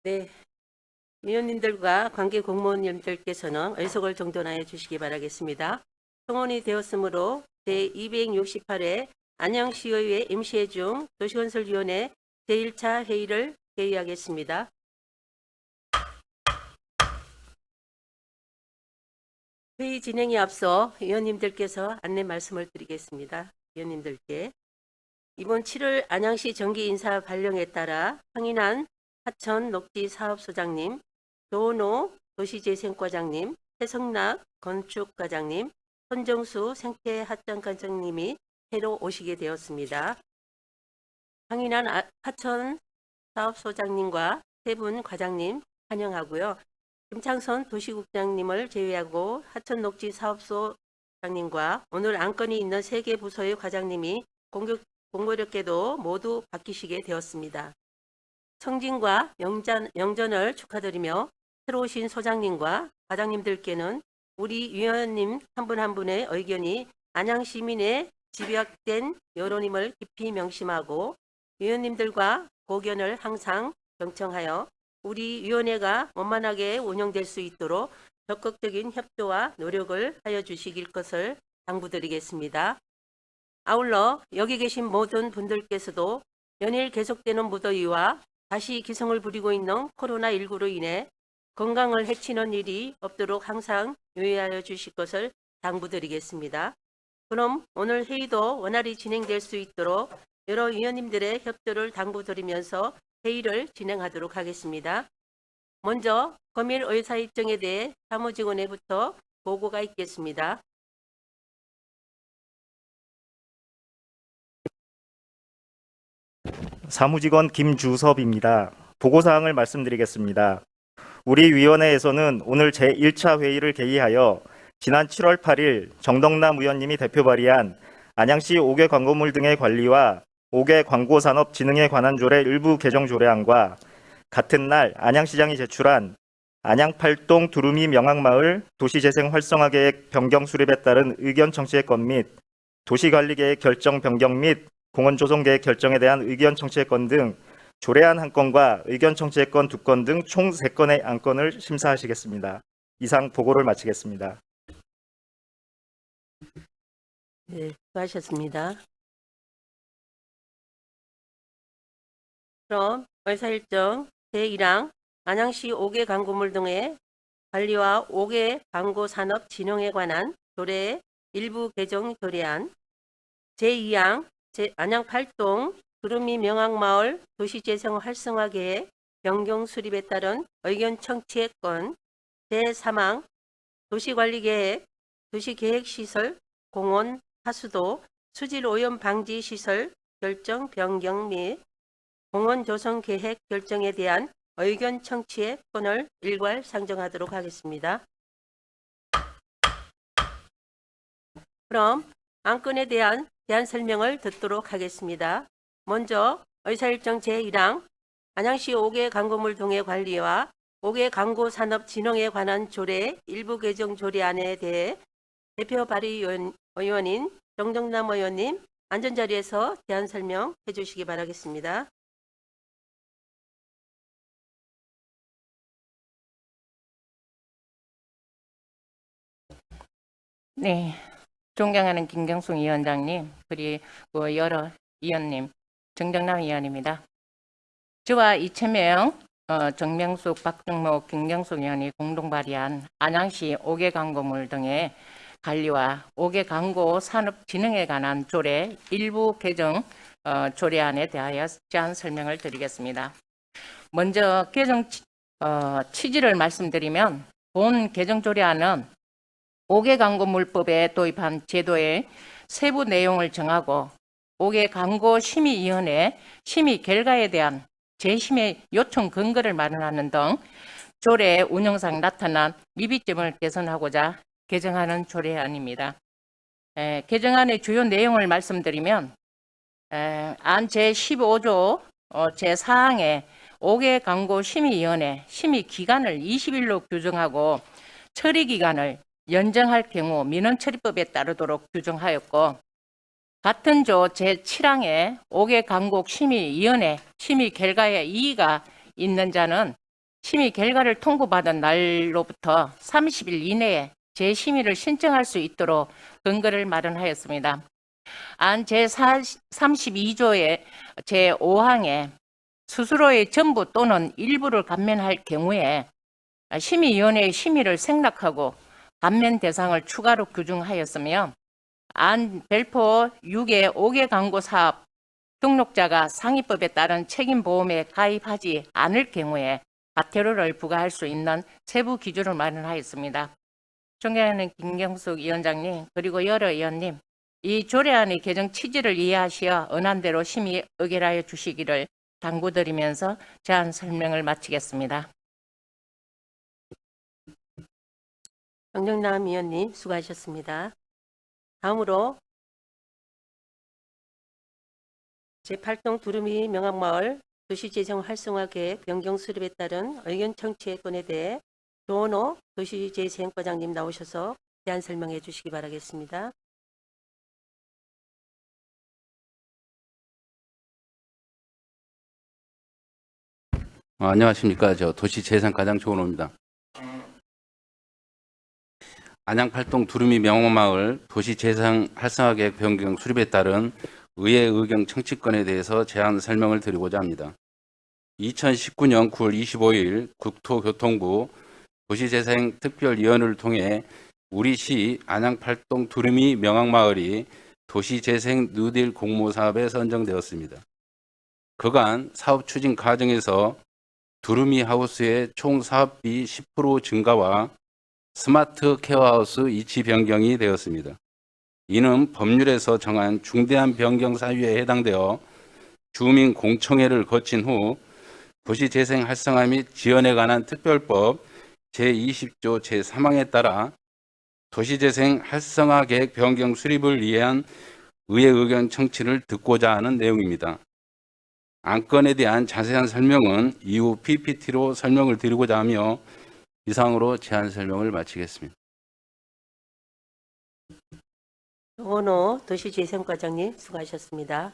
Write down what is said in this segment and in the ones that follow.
네, 위원님들과 관계 공무원님들께서는 의석을 정돈하여 주시기 바라겠습니다. 성원이 되었으므로 제268회 안양시의회 임시회 중 도시건설위원회 제1차 회의를 개의하겠습니다. 회의 진행에 앞서 위원님들께서 안내 말씀을 드리겠습니다. 위원님들께 이번 7월 안양시 정기 인사 발령에 따라 황인한 하천 녹지 사업소장님, 조은호 도시재생과장님, 최성락 건축과장님, 손정수 생태하천과장님이 새로 오시게 되었습니다. 황인한 하천 사업소장님과 세 분 과장님 환영하고요. 김창선 도시국장님을 제외하고 하천녹지 사업소장님과 오늘 안건이 있는 3개 부서의 과장님이 공교롭게도 모두 바뀌시게 되었습니다. 청진과 영전을 축하드리며 새로 오신 소장님과 과장님들께는 우리 위원님 한 분 한 분의 의견이 안양시민의 집약된 여론임을 깊이 명심하고 위원님들과 고견을 항상 경청하여 우리 위원회가 원만하게 운영될 수 있도록 적극적인 협조와 노력을 하여 주시길 것을 당부드리겠습니다. 아울러 여기 계신 모든 분들께서도 연일 계속되는 무더위와 다시 기승을 부리고 있는 코로나19로 인해 건강을 해치는 일이 없도록 항상 유의하여 주실 것을 당부드리겠습니다. 그럼 오늘 회의도 원활히 진행될 수 있도록 여러 위원님들의 협조를 당부드리면서 회의를 진행하도록 하겠습니다. 먼저 검일 의사 일정에 대해 사무직원회부터 보고가 있겠습니다. 사무직원 김주섭입니다. 보고사항을 말씀드리겠습니다. 우리 위원회에서는 오늘 제1차 회의를 개의하여 지난 7월 8일 정덕남 의원님이 대표 발의한 안양시 5개 광고물 등의 관리와 5개 광고산업 진흥에 관한 조례 일부 개정 조례안과 같은 날 안양시장이 제출한 안양 8동 두루미 명항마을 도시재생 활성화계획 변경 수립에 따른 의견 청취의 건 및 도시관리계획 결정 변경 및 공원조성계획 결정에 대한 의견 청취의 건 등 조례안 1건과 의견 청취의 건 2건 등 총 3건의 안건을 심사하시겠습니다. 이상 보고를 마치겠습니다. 네, 수고하셨습니다. 그럼 의사일정 제1항 안양시 5개 광고물 등의 관리와 5개 광고산업 진흥에 관한 조례 일부 개정 조례안 제2항 안양 8동 두루미 명항마을 도시재생 활성화계획 변경 수립에 따른 의견 청취의 건 제3항 도시관리계획, 도시계획시설, 공원, 하수도, 수질오염 방지 시설 결정 변경 및 공원 조성 계획 결정에 대한 의견 청취의 건을 일괄 상정하도록 하겠습니다. 그럼 안건에 대한 대안 설명을 듣도록 하겠습니다. 먼저 의사일정 제1항 안양시 5개 광고물 등의 관리와 5개 광고산업 진흥에 관한 조례 일부 개정 조례안에 대해 대표 발의 의원인 정덕남 의원님 앉은 자리에서 대안 설명해 주시기 바라겠습니다. 네, 존경하는 김경숙 위원장님, 그리고 여러 위원님, 정덕남 위원입니다. 저와 이채명, 정명숙, 박정목, 김경숙 위원이 공동 발의한 안양시 5개 광고물 등의 관리와 5개 광고 산업 진흥에 관한 조례 일부 개정 조례안에 대하여 제안 설명을 드리겠습니다. 먼저 개정 취지를 말씀드리면 본 개정 조례안은 5개 광고물법에 도입한 제도의 세부 내용을 정하고 5개 광고심의위원회 심의 결과에 대한 재심의 요청 근거를 마련하는 등 조례 운영상 나타난 미비점을 개선하고자 개정하는 조례안입니다. 개정안의 주요 내용을 말씀드리면 안 제15조 제4항에 5개 광고심의위원회 심의 기간을 20일로 규정하고 처리 기간을 연정할 경우 민원처리법에 따르도록 규정하였고, 같은 조 제7항에 5개 광고심의위원회 심의 결과에 이의가 있는 자는 심의 결과를 통보받은 날로부터 30일 이내에 재심의를 신청할 수 있도록 근거를 마련하였습니다. 안 제32조의 제5항에 스스로의 전부 또는 일부를 감면할 경우에 심의위원회의 심의를 생략하고 감면 대상을 추가로 규정하였으며 안 별표 6의 5개 광고 사업 등록자가 상위법에 따른 책임보험에 가입하지 않을 경우에 과태료를 부과할 수 있는 세부 기준을 마련하였습니다. 존경하는 김경숙 위원장님 그리고 여러 의원님, 이 조례안의 개정 취지를 이해하시어 언안대로 심의 의결하여 주시기를 당부드리면서 제안 설명을 마치겠습니다. 정정남 위원님 수고하셨습니다. 다음으로 제8동 두루미 명악마을 도시재정 활성화 계획 변경 수립에 따른 의견 청취의 건에 대해 조원호 도시재생과장님 나오셔서 대안 설명해 주시기 바라겠습니다. 안녕하십니까. 저 도시재생과장 조원호입니다. 안양 8동 두루미 명옥마을 도시재생 활성화계획 변경 수립에 따른 의회 의견 청취권에 대해서 제안 설명을 드리고자 합니다. 2019년 9월 25일 국토교통부 도시재생 특별위원회를 통해 우리시 안양 8동 두루미 명악마을이 도시재생 뉴딜 공모사업에 선정되었습니다. 그간 사업 추진 과정에서 두루미 하우스의 총 사업비 10% 증가와 스마트 케어하우스 이치 변경이 되었습니다. 이는 법률에서 정한 중대한 변경 사유에 해당되어 주민 공청회를 거친 후 도시재생 활성화 및 지원에 관한 특별법 제20조 제3항에 따라 도시재생 활성화 계획 변경 수립을 위한 의회 의견 청취를 듣고자 하는 내용입니다. 안건에 대한 자세한 설명은 이후 PPT로 설명을 드리고자 하며 이상으로 제안 설명을 마치겠습니다. 조원호 도시재생과장님 수고하셨습니다.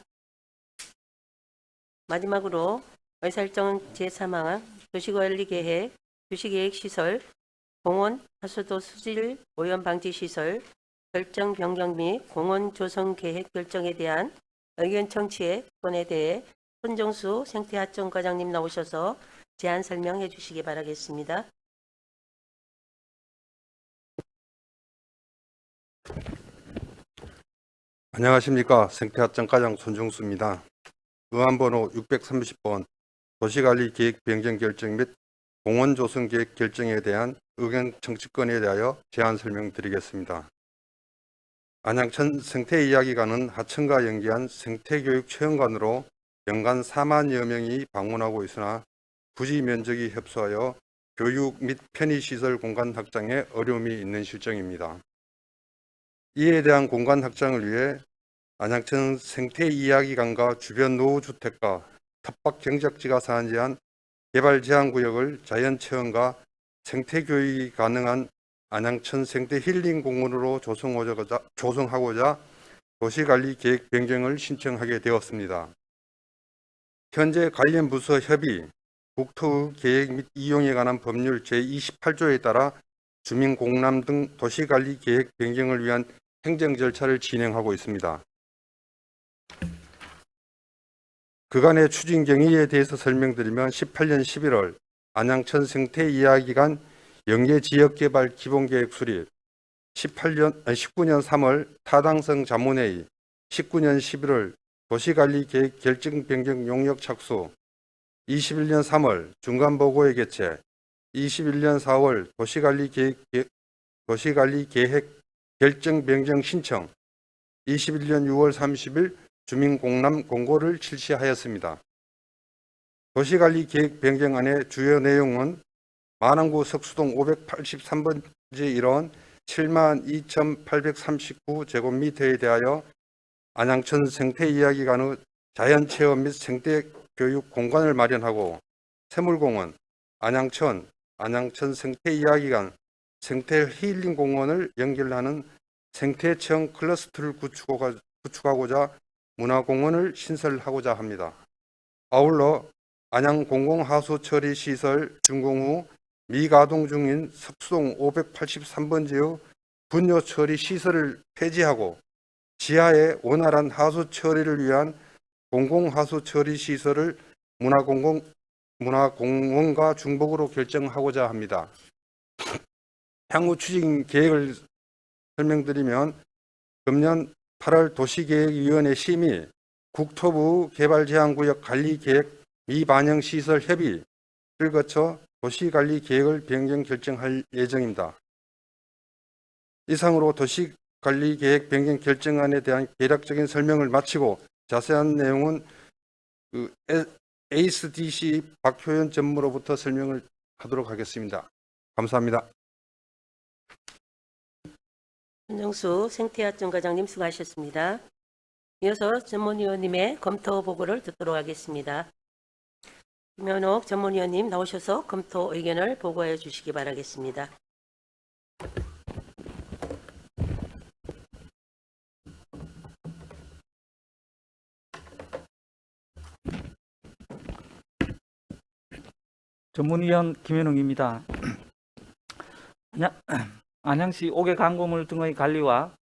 마지막으로 의사일정 제3항 도시관리계획, 도시계획시설, 공원, 하수도 수질 오염 방지 시설 결정 변경 및 공원 조성 계획 결정에 대한 의견 청취의 건에 대해 손정수 생태하청과장님 나오셔서 제안 설명해 주시기 바라겠습니다. 안녕하십니까. 생태하청과장 손정수입니다. 의안번호 630번 도시관리계획 변경 결정 및 공원 조성 계획 결정에 대한 의견 청취권에 대하여 제안 설명드리겠습니다. 안양천 생태이야기관은 하천과 연계한 생태교육 체험관으로 연간 4만여 명이 방문하고 있으나 부지 면적이 협소하여 교육 및 편의시설 공간 확장에 어려움이 있는 실정입니다. 이에 대한 공간 확장을 위해 안양천 생태이야기관과 주변 노후주택가, 텃밭 경작지가 산지한 개발 제한구역을 자연체험과 생태교육이 가능한 안양천 생태힐링공원으로 조성하고자 도시관리 계획 변경을 신청하게 되었습니다. 현재 관련 부서 협의, 국토 계획 및 이용에 관한 법률 제28조에 따라 주민 공람 등 도시관리 계획 변경을 위한 행정 절차를 진행하고 있습니다. 그간의 추진 경위에 대해서 설명드리면 18년 11월 안양천 생태이야기관 연계지역개발 기본계획 수립, 19년 3월 타당성 자문회의, 19년 11월 도시관리계획 결정 변경 용역 착수, 21년 3월 중간보고회 개최, 21년 4월 도시관리계획 결정 변경 신청, 21년 6월 30일 주민공람 공고를 실시하였습니다. 도시관리계획 변경안의 주요 내용은 만안구 석수동 583번지 1원 72,839제곱미터에 대하여 안양천 생태이야기관의 자연체험 및 생태교육 공간을 마련하고 새물공원, 안양천 생태이야기관 생태힐링공원을 연결하는 생태체험 클러스터를 구축하고자 문화공원을 신설하고자 합니다. 아울러 안양 공공하수처리 시설 준공 후 미가동 중인 석송 583번지의 분뇨 처리 시설을 폐지하고 지하에 원활한 하수 처리를 위한 공공하수 처리 시설을 문화공원과 중복으로 결정하고자 합니다. 향후 추진 계획을 설명드리면 금년 8월 도시계획위원회 심의, 국토부 개발제한구역 관리계획 미반영 시설 협의를 거쳐 도시관리계획을 변경 결정할 예정입니다. 이상으로 도시관리계획 변경 결정안에 대한 개략적인 설명을 마치고 자세한 내용은 ASDC 박효연 전무로부터 설명을 하도록 하겠습니다. 감사합니다. 손정수 생태학전 과장님 수고하셨습니다. 이어서 전문위원님의 검토 보고를 듣도록 하겠습니다. 김현옥 전문위원님 나오셔서 검토 의견을 보고해 주시기 바라겠습니다. 전문위원 김현웅입니다. 안양시 옥외광고물 등의 관리와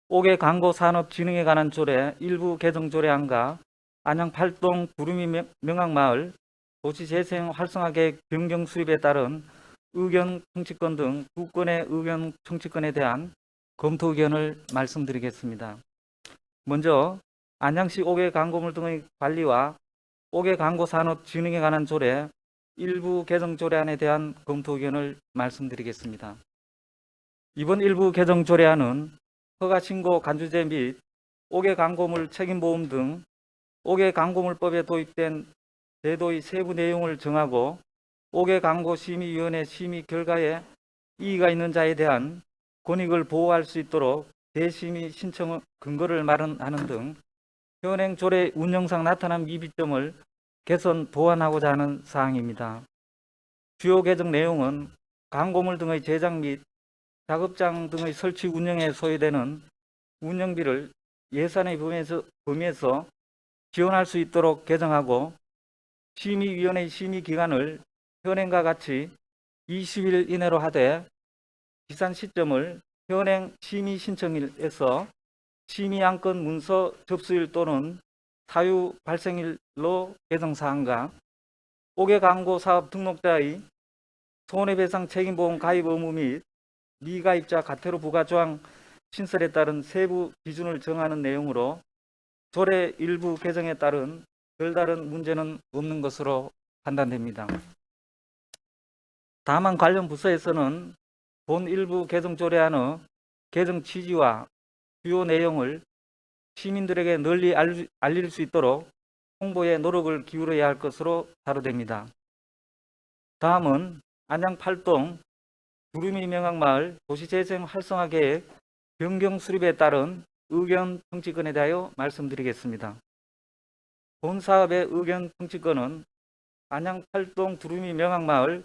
옥외광고산업진흥에 관한 조례 일부 개정 조례안과 안양 8동 구름이 명항마을 도시재생 활성화계획 변경 수립에 따른 의견 청취권 등 2건의 의견 청취권에 대한 검토 의견을 말씀드리겠습니다. 먼저 안양시 옥외광고물 등의 관리와 옥외광고산업진흥에 관한 조례 일부 개정 조례안에 대한 검토 의견을 말씀드리겠습니다. 이번 일부 개정 조례안은 허가신고 간주제 및 옥외광고물 책임보험 등 옥외광고물법에 도입된 제도의 세부 내용을 정하고 옥외광고심의위원회 심의 결과에 이의가 있는 자에 대한 권익을 보호할 수 있도록 재심의 신청 근거를 마련하는 등 현행 조례 운영상 나타난 미비점을 개선 보완하고자 하는 사항입니다. 주요 개정 내용은 광고물 등의 제작 및 작업장 등의 설치 운영에 소요되는 운영비를 예산의 범위에서 지원할 수 있도록 개정하고 심의위원회 심의 기간을 현행과 같이 20일 이내로 하되 기산 시점을 현행 심의 신청일에서 심의 안건 문서 접수일 또는 사유 발생일로 개정사항과 옥외광고 사업 등록자의 손해배상 책임보험 가입 의무 및 미가입자 과태료 부과조항 신설에 따른 세부 기준을 정하는 내용으로 조례 일부 개정에 따른 별다른 문제는 없는 것으로 판단됩니다. 다만 관련 부서에서는 본 일부 개정 조례안의 개정 취지와 주요 내용을 시민들에게 널리 알릴 수 있도록 홍보에 노력을 기울여야 할 것으로 자료됩니다. 다음은 안양 8동 구름이 명항마을 도시재생 활성화 계획 변경 수립에 따른 의견 청취권에 대하여 말씀드리겠습니다. 본 사업의 의견 청취권은 안양 8동 구름이 명항마을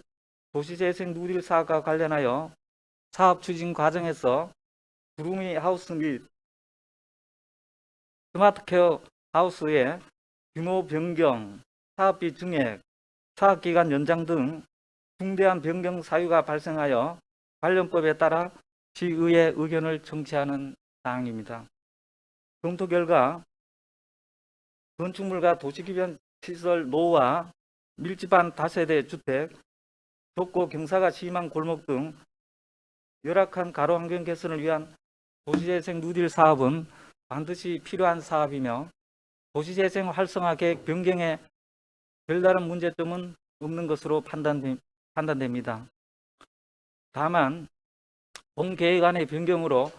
도시재생 누딜 사업과 관련하여 사업 추진 과정에서 구름이 하우스 및 스마트케어 하우스의 규모 변경, 사업비 증액, 사업기간 연장 등 중대한 변경 사유가 발생하여 관련법에 따라 시의회 의견을 청취하는 사항입니다. 검토 결과 건축물과 도시기반 시설 노후와 밀집한 다세대 주택, 좁고 경사가 심한 골목 등 열악한 가로 환경 개선을 위한 도시재생 누딜 사업은 반드시 필요한 사업이며 도시재생 활성화 계획 변경에 별다른 문제점은 없는 것으로 판단됩니다. 다만 본 계획안의 변경으로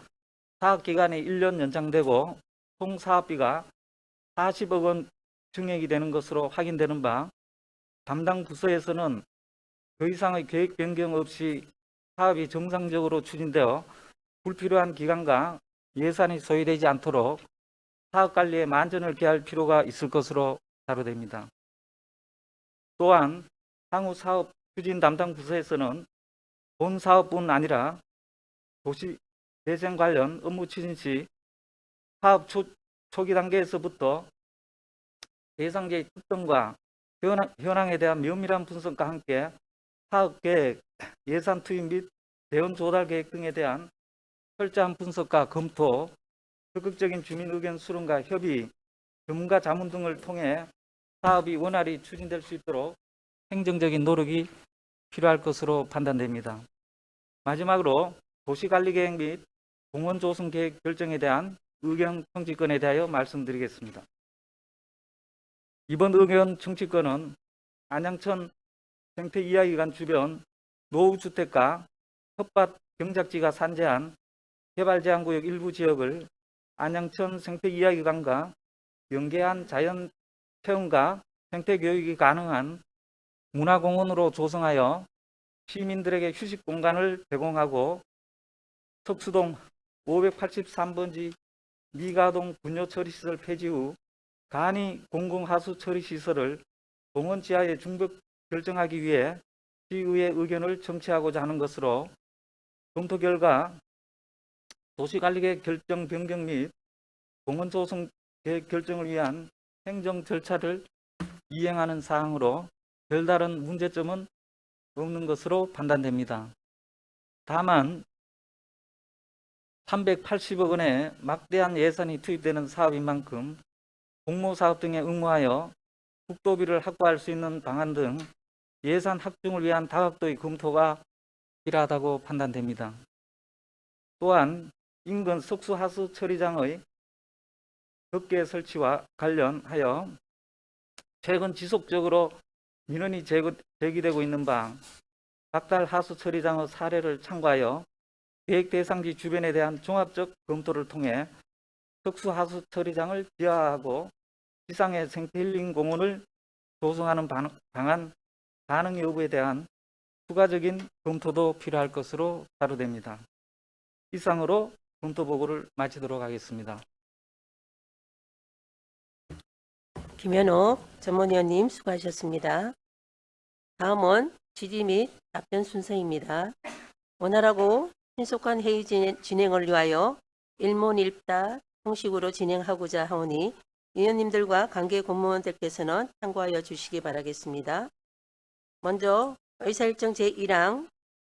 사업기간이 1년 연장되고 총 사업비가 40억 원 증액이 되는 것으로 확인되는 바 담당 부서에서는 더 이상의 계획 변경 없이 사업이 정상적으로 추진되어 불필요한 기간과 예산이 소요되지 않도록 사업관리에 만전을 기할 필요가 있을 것으로 자료됩니다. 또한 향후 사업 추진 담당 부서에서는 본 사업뿐 아니라 도시재생 관련 업무 추진 시 사업 초기 단계에서부터 대상지의 특성과 현황에 대한 면밀한 분석과 함께 사업 계획, 예산 투입 및 대원 조달 계획 등에 대한 철저한 분석과 검토, 적극적인 주민 의견 수렴과 협의, 전문가 자문 등을 통해 사업이 원활히 추진될 수 있도록 행정적인 노력이 필요할 것으로 판단됩니다. 마지막으로 도시관리계획 및 공원 조성 계획 결정에 대한 의견 청취권에 대하여 말씀드리겠습니다. 이번 의견 청취권은 안양천 생태이야기관 주변 노후주택과 텃밭 경작지가 산재한 개발제한구역 일부 지역을 안양천 생태이야기관과 연계한 자연체험과 생태교육이 가능한 문화공원으로 조성하여 시민들에게 휴식 공간을 제공하고 석수동 583번지 미가동 분뇨처리시설 폐지 후 간이 공공하수 처리시설을 공원 지하에 중복 결정하기 위해 시의회 의견을 청취하고자 하는 것으로 검토 결과 도시관리계획 결정 변경 및 공원 조성 계획 결정을 위한 행정 절차를 이행하는 사항으로 별다른 문제점은 없는 것으로 판단됩니다. 다만 380억 원의 막대한 예산이 투입되는 사업인 만큼 공모사업 등에 응모하여 국도비를 확보할 수 있는 방안 등 예산 확충을 위한 다각도의 검토가 필요하다고 판단됩니다. 또한 인근 석수하수 처리장의 덮개 설치와 관련하여 최근 지속적으로 민원이 제기되고 있는 바 박달 하수 처리장의 사례를 참고하여 계획 대상지 주변에 대한 종합적 검토를 통해 석수하수 처리장을 지하하고 지상의 생태힐링 공원을 조성하는 방안 가능 여부에 대한 추가적인 검토도 필요할 것으로 자료됩니다. 이상으로 검토 보고를 마치도록 하겠습니다. 김현옥 전문위원님 수고하셨습니다. 다음은 질의 및 답변 순서입니다. 원활하고 신속한 회의 진행을 위하여 일문일답 형식으로 진행하고자 하오니 위원님들과 관계 공무원들께서는 참고하여 주시기 바라겠습니다. 먼저 의사일정 제1항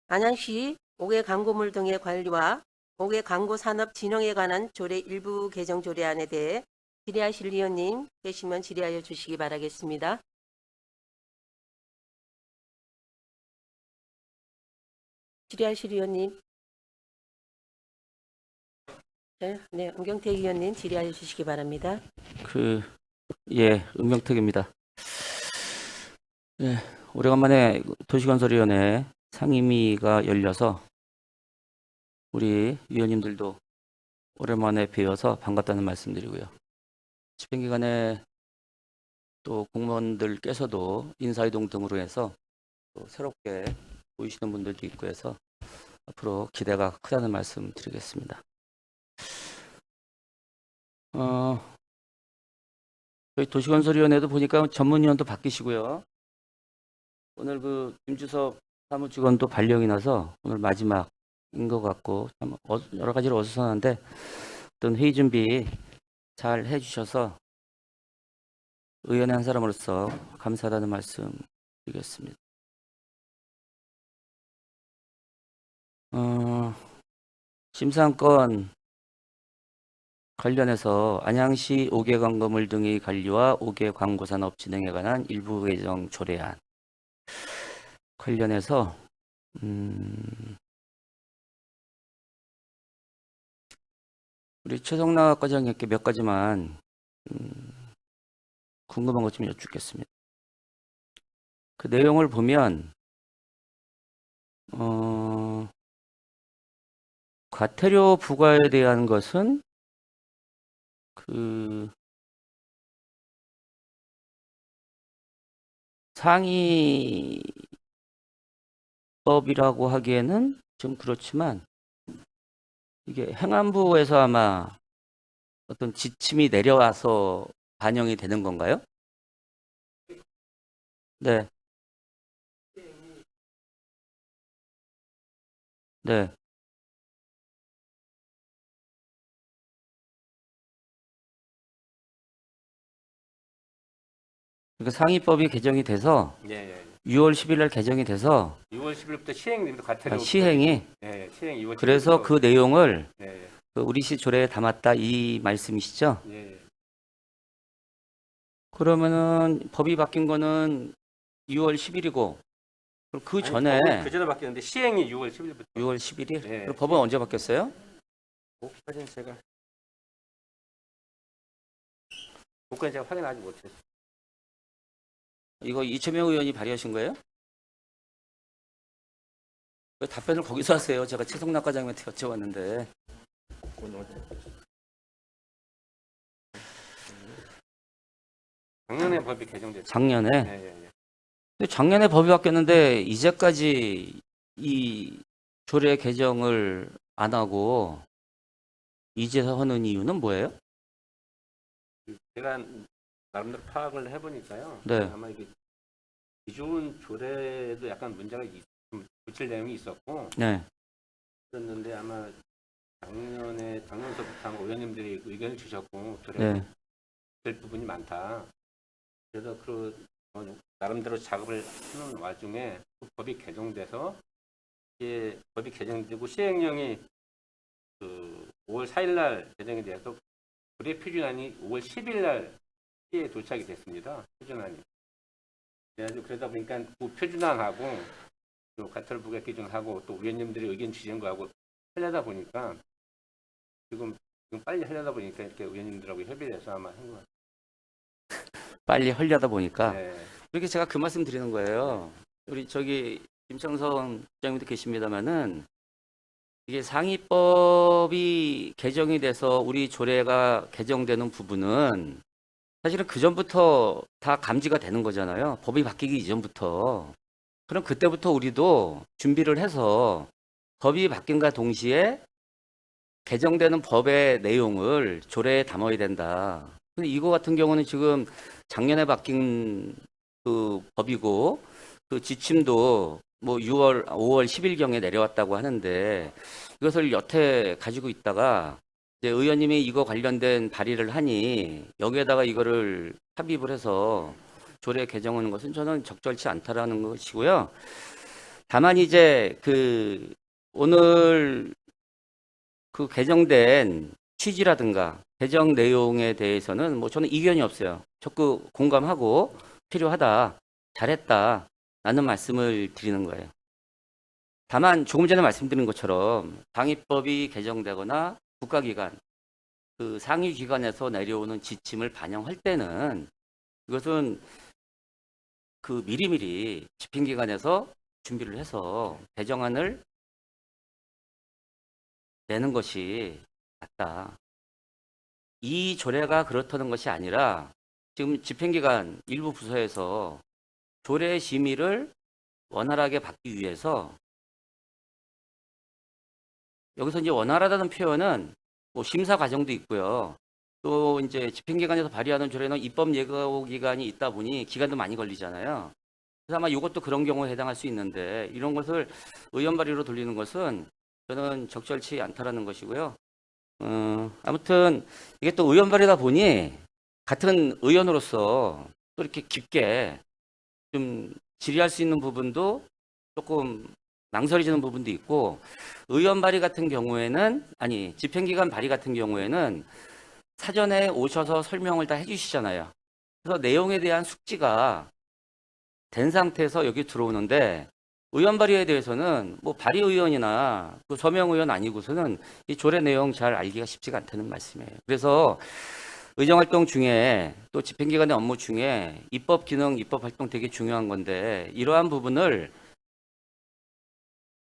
안양시 5개 광고물 등의 관리와 5개 광고 산업 진흥에 관한 조례 일부 개정 조례안에 대해 질의하실 위원님 계시면 질의하여 주시기 바라겠습니다. 질의하실 위원님. 네, 은경태 위원님 질의하여 주시기 바랍니다. 은명택입니다. 예, 오래간만에 도시건설위원회 상임위가 열려서 우리 위원님들도 오랜만에 뵈어서 반갑다는 말씀드리고요. 집행 기간에 또 공무원들께서도 인사이동 등으로 해서 또 새롭게 보이시는 분들도 있고 해서 앞으로 기대가 크다는 말씀 드리겠습니다. 저희 도시건설위원회도 보니까 전문위원도 바뀌시고요. 오늘 김주섭 사무직원도 발령이 나서 오늘 마지막인 것 같고 참 여러 가지로 어수선한데 어떤 회의 준비 잘 해주셔서 의원의 한 사람으로서 감사하다는 말씀 드리겠습니다. 심사안건 관련해서 안양시 5개 광고물 등의 관리와 5개 광고산업 진행에 관한 일부 개정 조례안 관련해서 우리 최성락 과장님께 몇 가지만 궁금한 것 좀 여쭙겠습니다. 그 내용을 보면 과태료 부과에 대한 것은 상위법이라고 하기에는 좀 그렇지만 이게 행안부에서 아마 어떤 지침이 내려와서 반영이 되는 건가요? 네. 네. 그러니까 상위법이 개정이 돼서 예, 예. 6월 10일 날 개정이 돼서 6월 10일부터 시행됩니다. 과태료 시행이 예, 시행 2월 그래서 10일부터. 그 내용을 예, 예. 그 우리 시 조례에 담았다 이 말씀이시죠? 예, 예. 그러면은 법이 바뀐 거는 6월 10일이고 그 아니, 전에 법은 그 전에 바뀌었는데 시행이 6월 10일부터. 6월 11일? 예. 그럼 법은 언제 바뀌었어요? 그까지는 제가 그까지 제가 확인하지 못했어요. 이거 이재명 의원이 발의하신 거예요? 왜 답변을 거기서 하세요? 제가 최성락 과장님한테 여쭤봤는데. 작년에 법이 개정됐죠. 작년에? 예, 예, 예. 근데 작년에 법이 바뀌었는데 이제까지 이 조례 개정을 안 하고 이제서 하는 이유는 뭐예요? 제가 나름대로 파악을 해보니까요. 네. 아마 이게 기존 조례도 약간 문제가 좀 붙일 내용이 있었고 네. 그랬는데 아마 작년서부터 아마 의원님들이 의견을 주셨고 조례 네. 될 부분이 많다. 그래서 나름대로 작업을 하는 와중에 그 법이 개정돼서 이게 법이 개정되고 시행령이 그 5월 4일 날 개정이 돼서 불의 표준안이 5월 10일 날 시에 도착이 됐습니다. 표준안이. 그래가지고 그러다 보니까 그 표준안하고 또 과태료 부과 기준하고 또 위원님들의 의견 주신 거하고 하려다 보니까 지금 빨리 하려다 보니까 이렇게 의원님들하고 협의를 해서 아마 한 것 같아요. 빨리 하려다 보니까 네. 이렇게 제가 그 말씀 드리는 거예요. 우리 저기 김창선 부장님도 계십니다만은 이게 상위법이 개정이 돼서 우리 조례가 개정되는 부분은 사실은 그 전부터 다 감지가 되는 거잖아요. 법이 바뀌기 이전부터. 그럼 그때부터 우리도 준비를 해서 법이 바뀐과 동시에 개정되는 법의 내용을 조례에 담아야 된다. 근데 이거 같은 경우는 지금 작년에 바뀐 그 법이고 그 지침도 뭐 5월 10일경에 내려왔다고 하는데 이것을 여태 가지고 있다가 이제 의원님이 이거 관련된 발의를 하니 여기에다가 이거를 삽입을 해서 조례 개정하는 것은 저는 적절치 않다라는 것이고요. 다만 이제 그 오늘 그 개정된 취지라든가 개정 내용에 대해서는 뭐 저는 이견이 없어요. 적극 공감하고 필요하다, 잘했다 라는 말씀을 드리는 거예요. 다만 조금 전에 말씀드린 것처럼 방위법이 개정되거나 국가기관, 그 상위기관에서 내려오는 지침을 반영할 때는 이것은 그 미리미리 집행기관에서 준비를 해서 개정안을 내는 것이 맞다. 이 조례가 그렇다는 것이 아니라 지금 집행기관 일부 부서에서 조례 심의를 원활하게 받기 위해서 여기서 이제 원활하다는 표현은 뭐 심사 과정도 있고요. 또 이제 집행기관에서 발의하는 조례는 입법 예고 기간이 있다 보니 기간도 많이 걸리잖아요. 그래서 아마 이것도 그런 경우에 해당할 수 있는데 이런 것을 의원 발의로 돌리는 것은 저는 적절치 않다라는 것이고요. 아무튼 이게 또 의원 발의다 보니 같은 의원으로서 또 이렇게 깊게 좀 질의할 수 있는 부분도 조금 망설여지는 부분도 있고 의원 발의 같은 경우에는 집행기관 발의 같은 경우에는 사전에 오셔서 설명을 다 해주시잖아요. 그래서 내용에 대한 숙지가 된 상태에서 여기 들어오는데 의원 발의에 대해서는 뭐 발의 의원이나 그 서명 의원 아니고서는 이 조례 내용 잘 알기가 쉽지가 않다는 말씀이에요. 그래서 의정활동 중에 또 집행기관의 업무 중에 입법 기능, 입법 활동 되게 중요한 건데 이러한 부분을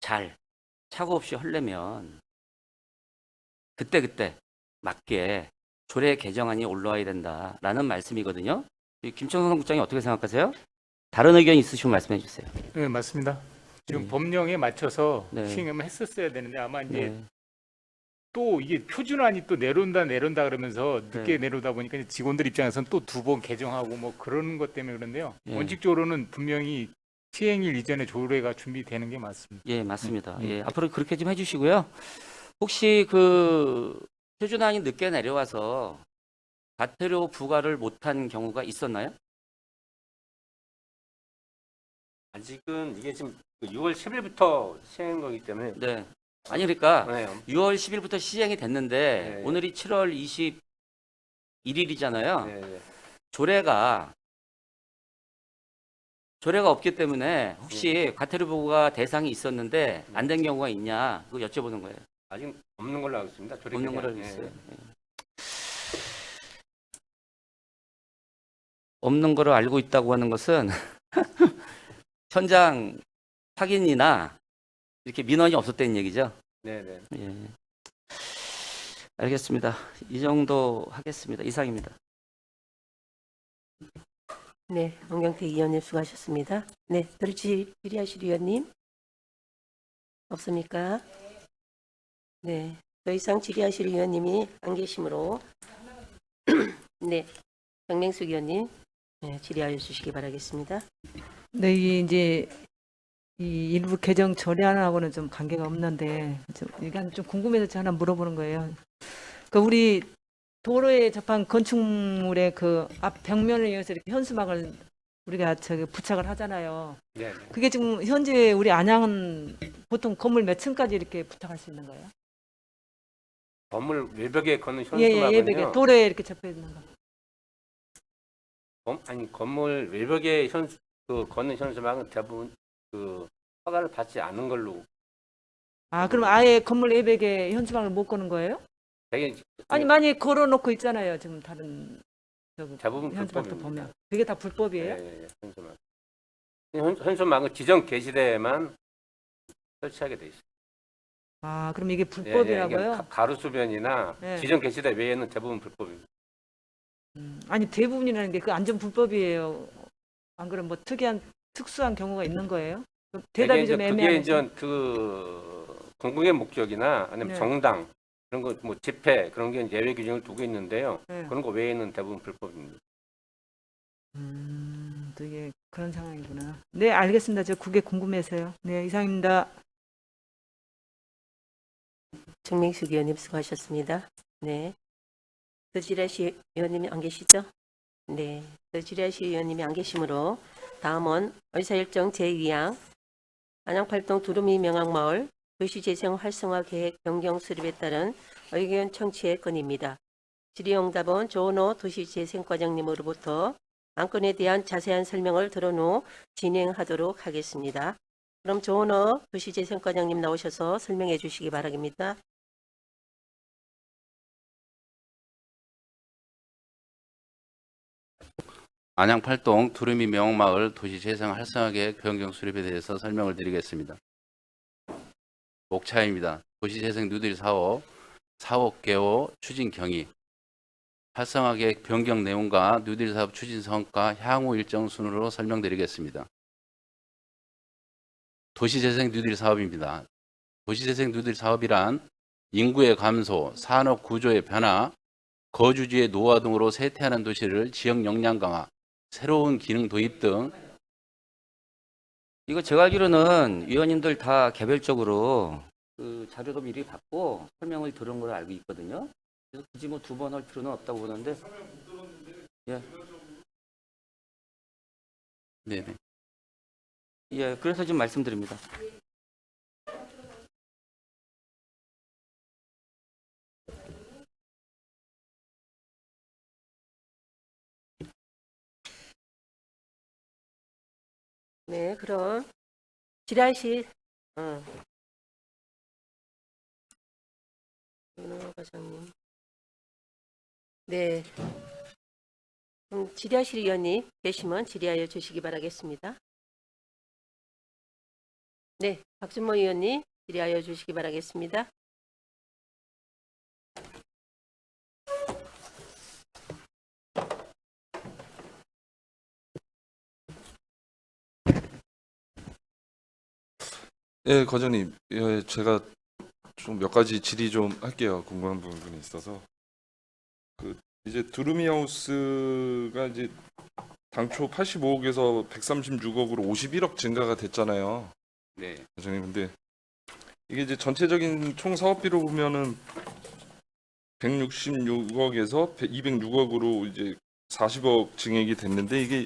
잘 착오 없이 하려면 그때 맞게 조례 개정안이 올라와야 된다라는 말씀이거든요. 김청선 국장이 어떻게 생각하세요? 다른 의견 있으시면 말씀해 주세요. 네, 맞습니다. 지금 네. 법령에 맞춰서 네. 시행을 했었어야 되는데 아마 이제 네. 또 이게 표준안이 또 내려온다 그러면서 늦게 네. 내려오다 보니까 이제 직원들 입장에서는 또 두 번 개정하고 뭐 그런 것 때문에 그런데요. 네. 원칙적으로는 분명히 시행일 이전에 조례가 준비되는 게 맞습니다. 예, 맞습니다. 네. 예, 앞으로 그렇게 좀 해주시고요. 혹시 그 표준안이 늦게 내려와서 과태료 부과를 못한 경우가 있었나요? 아직은 이게 지금 6월 10일부터 시행한 거기 때문에 네. 아니 그러니까 네, 6월 10일부터 시행이 됐는데 네. 오늘이 7월 21일이잖아요. 네, 네. 조례가 없기 때문에 혹시 과태료 부과가 대상이 있었는데 안 된 경우가 있냐 그거 여쭤보는 거예요. 아직 없는 걸로 알고 있습니다. 조례 없는 개정. 걸로 알고 네. 있어요. 없는 거로 알고 있다고 하는 것은 현장 확인이나 이렇게 민원이 없었다는 얘기죠. 네, 네. 예. 알겠습니다. 이 정도 하겠습니다. 이상입니다. 네, 홍경태 의원님 수고하셨습니다. 네, 질의하실 의원님 없습니까? 네, 더 이상 질의하실 의원님이 안 계시므로 네, 정명숙 의원님 네, 질의하여 주시기 바라겠습니다. 네, 이게 이제 이 일부 개정 조례안하고는 좀 관계가 없는데 이게 좀 궁금해서 제가 하나 물어보는 거예요. 그 우리 도로에 접한 건축물의 그 앞 벽면을 이용해서 이렇게 현수막을 우리가 저기 부착을 하잖아요. 네, 네. 그게 지금 현재 우리 안양은 보통 건물 몇 층까지 이렇게 부착할 수 있는 거예요? 건물 외벽에 거는 예, 현수막은요. 예벽에 도로에 이렇게 접해 있는 거. 아니 건물 외벽에 거는 현수막은 대부분 허가를 받지 않은 걸로. 아, 그럼 아예 건물 예벽에 현수막을 못 거는 거예요? 되게 아니, 많이 걸어놓고 있잖아요. 지금 다른 저기 대부분 현수막도 불법입니다. 보면 그게 다 불법이에요? 네, 현수막. 현수막은 지정 게시대에만 설치하게 돼 있어요. 아, 그럼 이게 예, 예, 이게 불법이라고요? 가로수변이나 네. 지정 게시대 외에는 대부분 불법입니다. 아니, 대부분이라는 게 그 안전 불법이에요. 안 그러면 뭐 특수한 경우가 있는 거예요? 대답이 좀 그게 애매하네. 이제 공공의 목적이나 아니면 네. 정당 그런 거 뭐 집회 그런 게 예외 규정을 두고 있는데요. 네. 그런 거 외에는 대부분 불법입니다. 또 이게 그런 상황이구나. 네, 알겠습니다. 저 그게 궁금해서요. 네, 이상입니다. 정명숙 의원님 수고하셨습니다. 네, 더 질의하실 의원님이 안 계시죠? 네, 더 질의하실 의원님이 안 계시므로 다음은 의사일정 제2항 안양팔동 두루미 명항마을 도시재생 활성화 계획 변경 수립에 따른 의견 청취의 건입니다. 질의응답은 조은호 도시재생과장님으로부터 안건에 대한 자세한 설명을 들은 후 진행하도록 하겠습니다. 그럼 조은호 도시재생과장님 나오셔서 설명해 주시기 바랍니다. 안양 팔동 두루미 명마을 도시재생 활성화계획 변경 수립에 대해서 설명을 드리겠습니다. 목차입니다. 도시재생 뉴딜 사업 개호 추진 경위, 활성화계획 변경 내용과 뉴딜 사업 추진 성과 향후 일정 순으로 설명드리겠습니다. 도시재생 뉴딜 사업입니다. 도시재생 뉴딜 사업이란 인구의 감소, 산업 구조의 변화, 거주지의 노화 등으로 쇠퇴하는 도시를 지역 역량 강화, 새로운 기능 도입 등. 이거 제가 알기로는 위원님들 다 개별적으로 그 자료도 미리 받고 설명을 들은 걸로 알고 있거든요. 그래서 굳이 뭐 2번 할 필요는 없다고 보는데. 예. 네네. 예, 그래서 지금 말씀드립니다. 네, 그럼 질의하실 윤호 과장님. 네. 그럼 질의하실 의원님 계시면 질의하여 주시기 바라겠습니다. 네, 박준모 의원님 질의하여 주시기 바라겠습니다. 예, 과장님. 예, 제가 좀 몇 가지 질의 좀 할게요. 궁금한 부분이 있어서. 이제 두루미 하우스가 이제 당초 85억에서 136억으로 51억 증가가 됐잖아요. 네. 과장님, 근데 이게 이제 전체적인 총 사업비로 보면은 166억에서 206억으로 이제 40억 증액이 됐는데 이게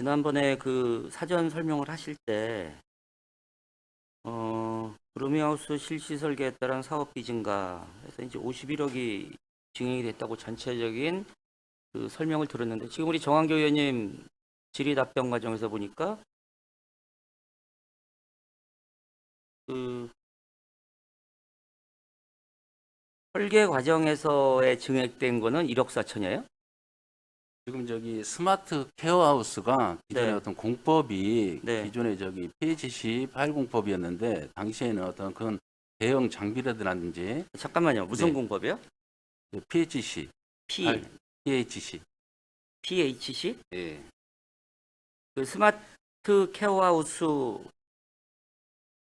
지난번에 그 사전 설명을 하실 때 구루미하우스 실시 설계에 따른 사업비 증가해서 이제 51억이 증액이 됐다고 전체적인 그 설명을 들었는데 지금 우리 정한교 의원님 질의 답변 과정에서 보니까 그 설계 과정에서의 증액된 거는 1억 4천이에요? 지금 저기 스마트 케어하우스가 기존의 네. 어떤 공법이 네. 기존의 저기 PHC 파일 공법이었는데 당시에는 어떤 그런 대형 장비라든지 잠깐만요. 무슨 네. 공법이요? PHC, PHC, PHC? 예, 그 스마트 케어하우스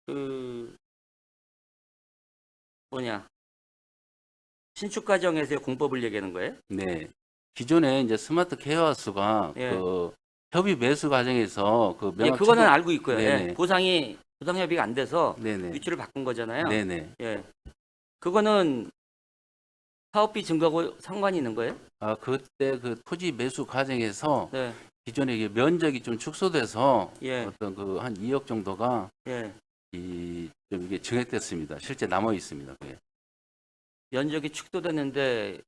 그 뭐냐 신축 과정에서의 공법을 얘기하는 거예요? 네. 기존에 이제 스마트 케어하우스가 예. 그 협의 매수 과정에서 그 예, 명확 그거는 처분- 알고 있고요. 네네. 예, 보상 협의가 안 돼서 네네. 위치를 바꾼 거잖아요. 네네. 예, 그거는 사업비 증가하고 상관이 있는 거예요? 아, 그때 그 토지 매수 과정에서 네, 기존에 이게 면적이 좀 축소돼서 예, 어떤 그 한 2억 정도가 예. 좀 이게 증액됐습니다. 실제 남아 있습니다. 그게. 면적이 축소됐는데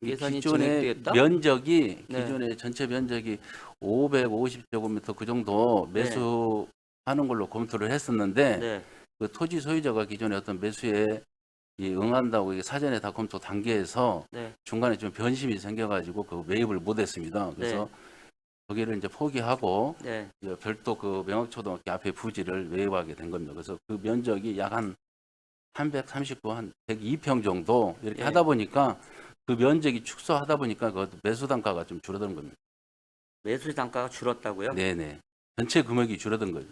예산이 기존의 증액되었다? 면적이 네. 기존의 전체 면적이 550제곱미터 그 정도 매수하는 걸로 검토를 했었는데 네, 그 토지 소유자가 기존에 어떤 매수에 응한다고 이게 사전에 다 검토 단계에서 네, 중간에 좀 변심이 생겨가지고 그 매입을 못했습니다. 그래서 거기를 이제 포기하고 네. 이제 별도 그 명학초등학교 앞에 부지를 매입하게 된 겁니다. 그래서 그 면적이 약 한 339, 한 102평 정도 이렇게 예. 하다 보니까 그 면적이 축소하다 보니까 그 매수 단가가 좀 줄어든 겁니다. 매수 단가가 줄었다고요? 네네. 전체 금액이 줄어든 거죠.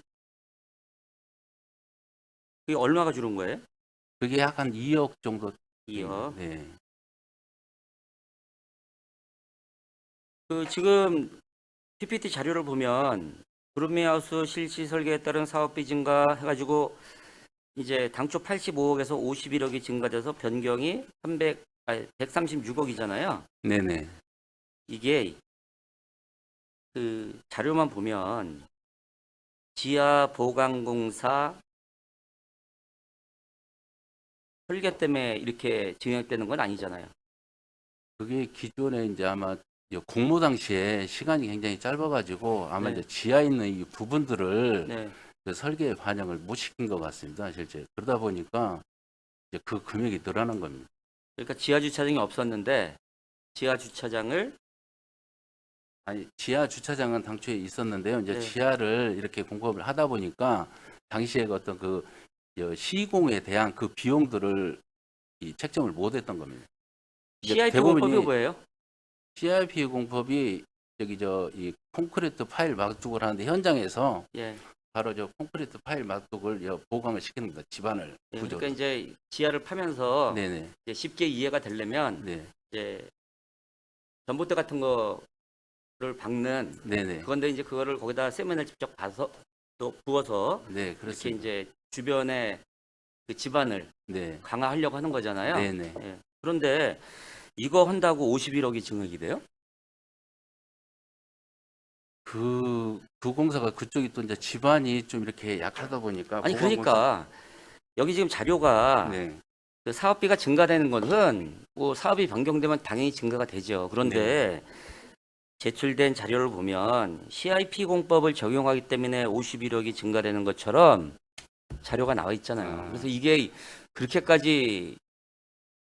그게 얼마가 줄은 거예요? 그게 약 한 2억 정도. 2억. 네. 그 지금 PPT 자료를 보면 구루미하우스 실시 설계에 따른 사업비 증가 해가지고 이제 당초 85억에서 51억이 증가돼서 변경이 136억이잖아요. 네네. 이게 그 자료만 보면 지하 보강공사 설계 때문에 이렇게 증액되는 건 아니잖아요. 그게 기존에 이제 아마 공모 당시에 시간이 굉장히 짧아가지고 아마 네. 이제 지하에 있는 이 부분들을 네. 그 설계에 반영을 못 시킨 것 같습니다. 실제 그러다 보니까 이제 그 금액이 늘어난 겁니다. 그러니까 지하 주차장이 없었는데 지하 주차장을 아니 지하 주차장은 당초에 있었는데요. 이제 네. 지하를 이렇게 공급을 하다 보니까 당시에 그 어떤 그 시공에 대한 그 비용들을 책정을 못했던 겁니다. 이제 CIP 대부분이 공법이 뭐예요? CIP 공법이 이 콘크리트 파일 막둑을 하는데 현장에서 예. 바로 저 콘크리트 파일 막둑을 보강을 시키는 겁니다. 집안을 예, 구조. 그러니까 이제 지하를 파면서 네네. 이제 쉽게 이해가 되려면 네. 이제 전봇대 같은 거를 박는 네네. 그건데 이제 그거를 거기다 세면을 직접 봐서 또 부어서 네, 이렇게 그렇습니다. 이제 주변에 그 집안을 네. 강화하려고 하는 거잖아요. 네네. 예. 그런데 이거 한다고 51억이 증액이 돼요? 그 공사가 그쪽이 또 이제 집안이 좀 이렇게 약하다 보니까 아니 보강 그러니까 여기 지금 자료가 공사- 네. 그 사업비가 증가되는 것은 뭐 사업이 변경되면 당연히 증가가 되죠. 그런데 제출된 자료를 보면 CIP 공법을 적용하기 때문에 51억이 증가되는 것처럼 자료가 나와 있잖아요. 그래서 이게 그렇게까지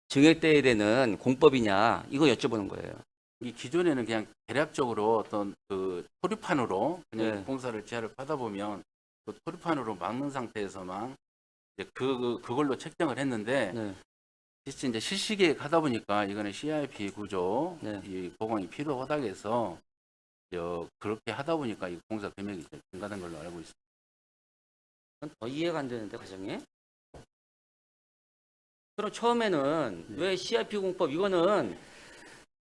증액돼야 되는 공법이냐 이거 여쭤보는 거예요. 이 기존에는 그냥 대략적으로 어떤 그 토류판으로 그냥 네. 공사를 지하를 파다 보면 그 토류판으로 막는 상태에서만 이제 그걸로 책정을 했는데 네. 실제 이제 실시계획 하다 보니까 이거는 CIP 구조 네. 이 보강이 필요하다 해서 그렇게 하다 보니까 이 공사 금액이 증가된 걸로 알고 있습니다. 그건 더 이해가 안 되는데 과장님. 그럼 처음에는 왜 CIP 공법 이거는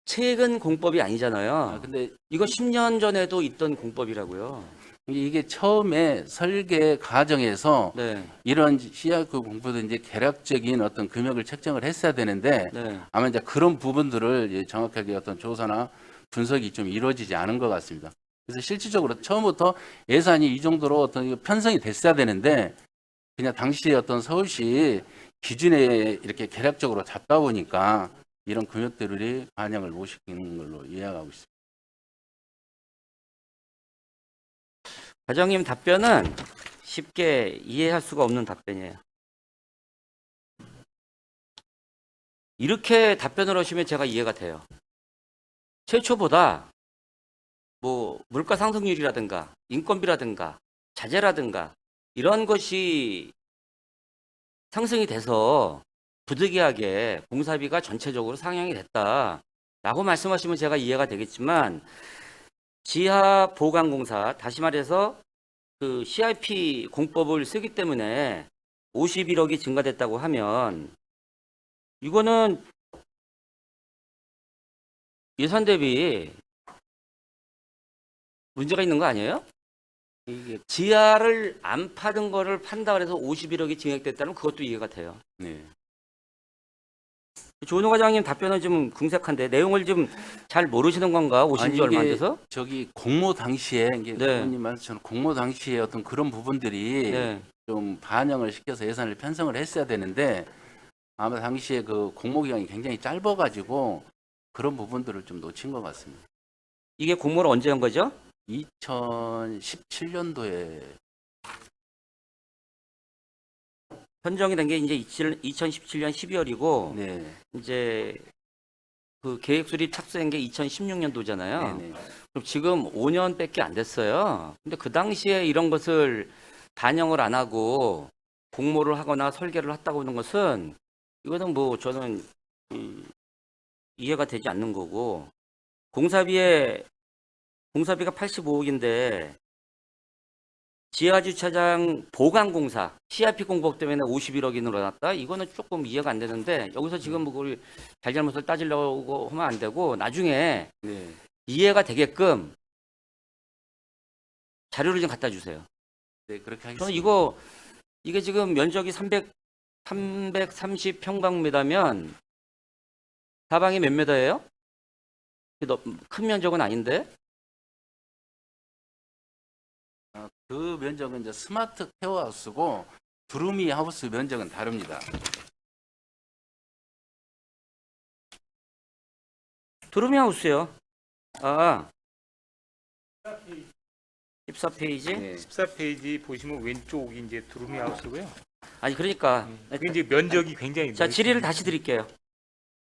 최근 공법이 아니잖아요. 근데 이거 10년 전에도 있던 공법이라고요. 이게 처음에 설계 과정에서 네. 이런 CIP 공부도 이제 계략적인 어떤 금액을 책정을 했어야 되는데 네. 아마 이제 그런 부분들을 정확하게 어떤 조사나 분석이 좀 이루어지지 않은 것 같습니다. 그래서 실질적으로 처음부터 예산이 이 정도로 어떤 편성이 됐어야 되는데 그냥 당시에 어떤 서울시 기준에 이렇게 계략적으로 잡다 보니까 이런 금액들이 반영을 못 시키는 걸로 이해하고 있습니다. 과장님 답변은 쉽게 이해할 수가 없는 답변이에요. 이렇게 답변을 하시면 제가 이해가 돼요. 최초보다 뭐 물가 상승률이라든가 인건비라든가 자재라든가 이런 것이 상승이 돼서 부득이하게 공사비가 전체적으로 상향이 됐다라고 말씀하시면 제가 이해가 되겠지만 지하 보강공사, 다시 말해서 그 CIP 공법을 쓰기 때문에 51억이 증가됐다고 하면 이거는 예산 대비 문제가 있는 거 아니에요? 이게 지하를 안 파는 거를 판다 그래서 51억이 증액됐다면 그것도 이해가 돼요. 네. 조은호 과장님 답변은 좀 궁색한데 내용을 좀 잘 모르시는 건가? 오신 지 얼마 안 돼서? 저기 공모 당시에 이게 네. 의원님 말씀처럼 공모 당시에 어떤 그런 부분들이 네. 좀 반영을 시켜서 예산을 편성을 했어야 되는데 아마 당시에 그 공모 기간이 굉장히 짧아가지고 그런 부분들을 좀 놓친 것 같습니다. 이게 공모를 언제 한 거죠? 2017년도에 선정이 된 게 이제 2017년 12월이고 네. 이제 그 계획 수립 착수한 게 2016년도잖아요. 네네. 그럼 지금 5년밖에 안 됐어요. 근데 그 당시에 이런 것을 반영을 안 하고 공모를 하거나 설계를 했다고 하는 것은 이거는 뭐 저는 이해가 되지 않는 거고 공사비가 85억인데 지하주차장 보강공사 CIP 공법 때문에 51억이 늘어났다? 이거는 조금 이해가 안 되는데 여기서 지금 뭐 그걸 잘잘못을 따지려고 하면 안 되고 나중에 네. 이해가 되게끔 자료를 좀 갖다 주세요. 네, 그렇게 저는 하겠습니다. 이게 지금 면적이 330평방미터면 사방이 몇 미터예요? 큰 면적은 아닌데? 그 면적은 이제 스마트 케어하우스고 두루미 하우스 면적은 다릅니다. 두루미 하우스요. 아, 14페이지? 네. 14페이지 보시면 왼쪽이 이제 두루미 하우스고요. 아니 그러니까 그게 이제 면적이 굉장히 자 질의를 다시 드릴게요.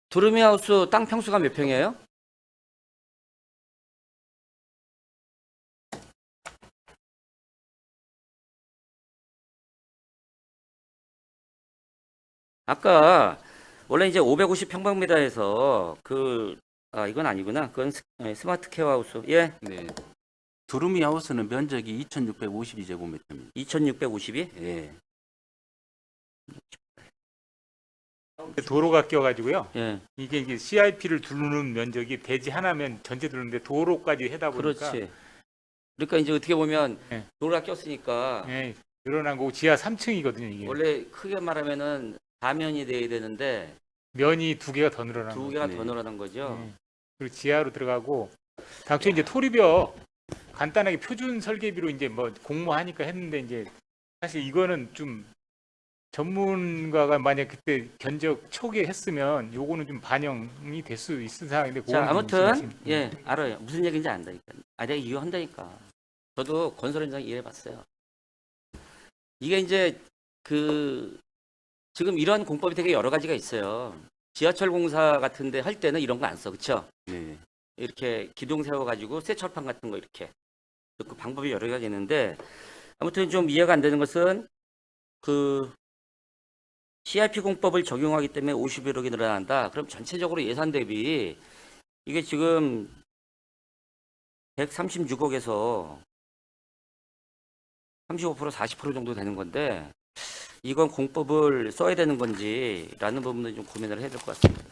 두루미 하우스 땅 평수가 몇 평이에요? 아까 원래 이제 550평방미터에서 이건 아니구나. 그건 스마트 케어 하우스. 예. 네. 두루미 하우스는 면적이 2,652제곱미터입니다. 2650이? 예. 도로가 껴가지고요. 예. 이게 CIP를 두르는 면적이 대지 하나면 전체 두르는데 도로까지 해다 보니까 그렇지. 그러니까 이제 어떻게 보면 예. 도로가 꼈으니까 예, 늘어난 거고 지하 3층이거든요. 이게 원래 크게 말하면은 다면이 돼야 되는데 면이 두 개가 더 늘어난 두 거죠. 개가 네. 더 늘어난 거죠. 예. 그리고 지하로 들어가고 당초에 이제 토리벽 간단하게 표준 설계비로 이제 뭐 공모하니까 했는데 이제 사실 이거는 좀 전문가가 만약 그때 견적 초기에 했으면 요거는 좀 반영이 될 수 있는 상황인데 자, 그거는 아무튼 좀 예, 알아요. 무슨 얘기인지 안다니까. 내가 이해한다니까. 저도 건설 현장 이해해봤어요. 이게 이제 지금 이런 공법이 되게 여러 가지가 있어요. 지하철 공사 같은데 할 때는 이런 거 안 써, 그렇죠? 네. 이렇게 기둥 세워가지고 쇠철판 같은 거 이렇게 그 방법이 여러 가지 있는데 아무튼 좀 이해가 안 되는 것은 CIP 공법을 적용하기 때문에 51억이 늘어난다. 그럼 전체적으로 예산 대비 이게 지금 136억에서 35% 40% 정도 되는 건데 이건 공법을 써야 되는 건지라는 부분은 좀 고민을 해야 될 것 같습니다.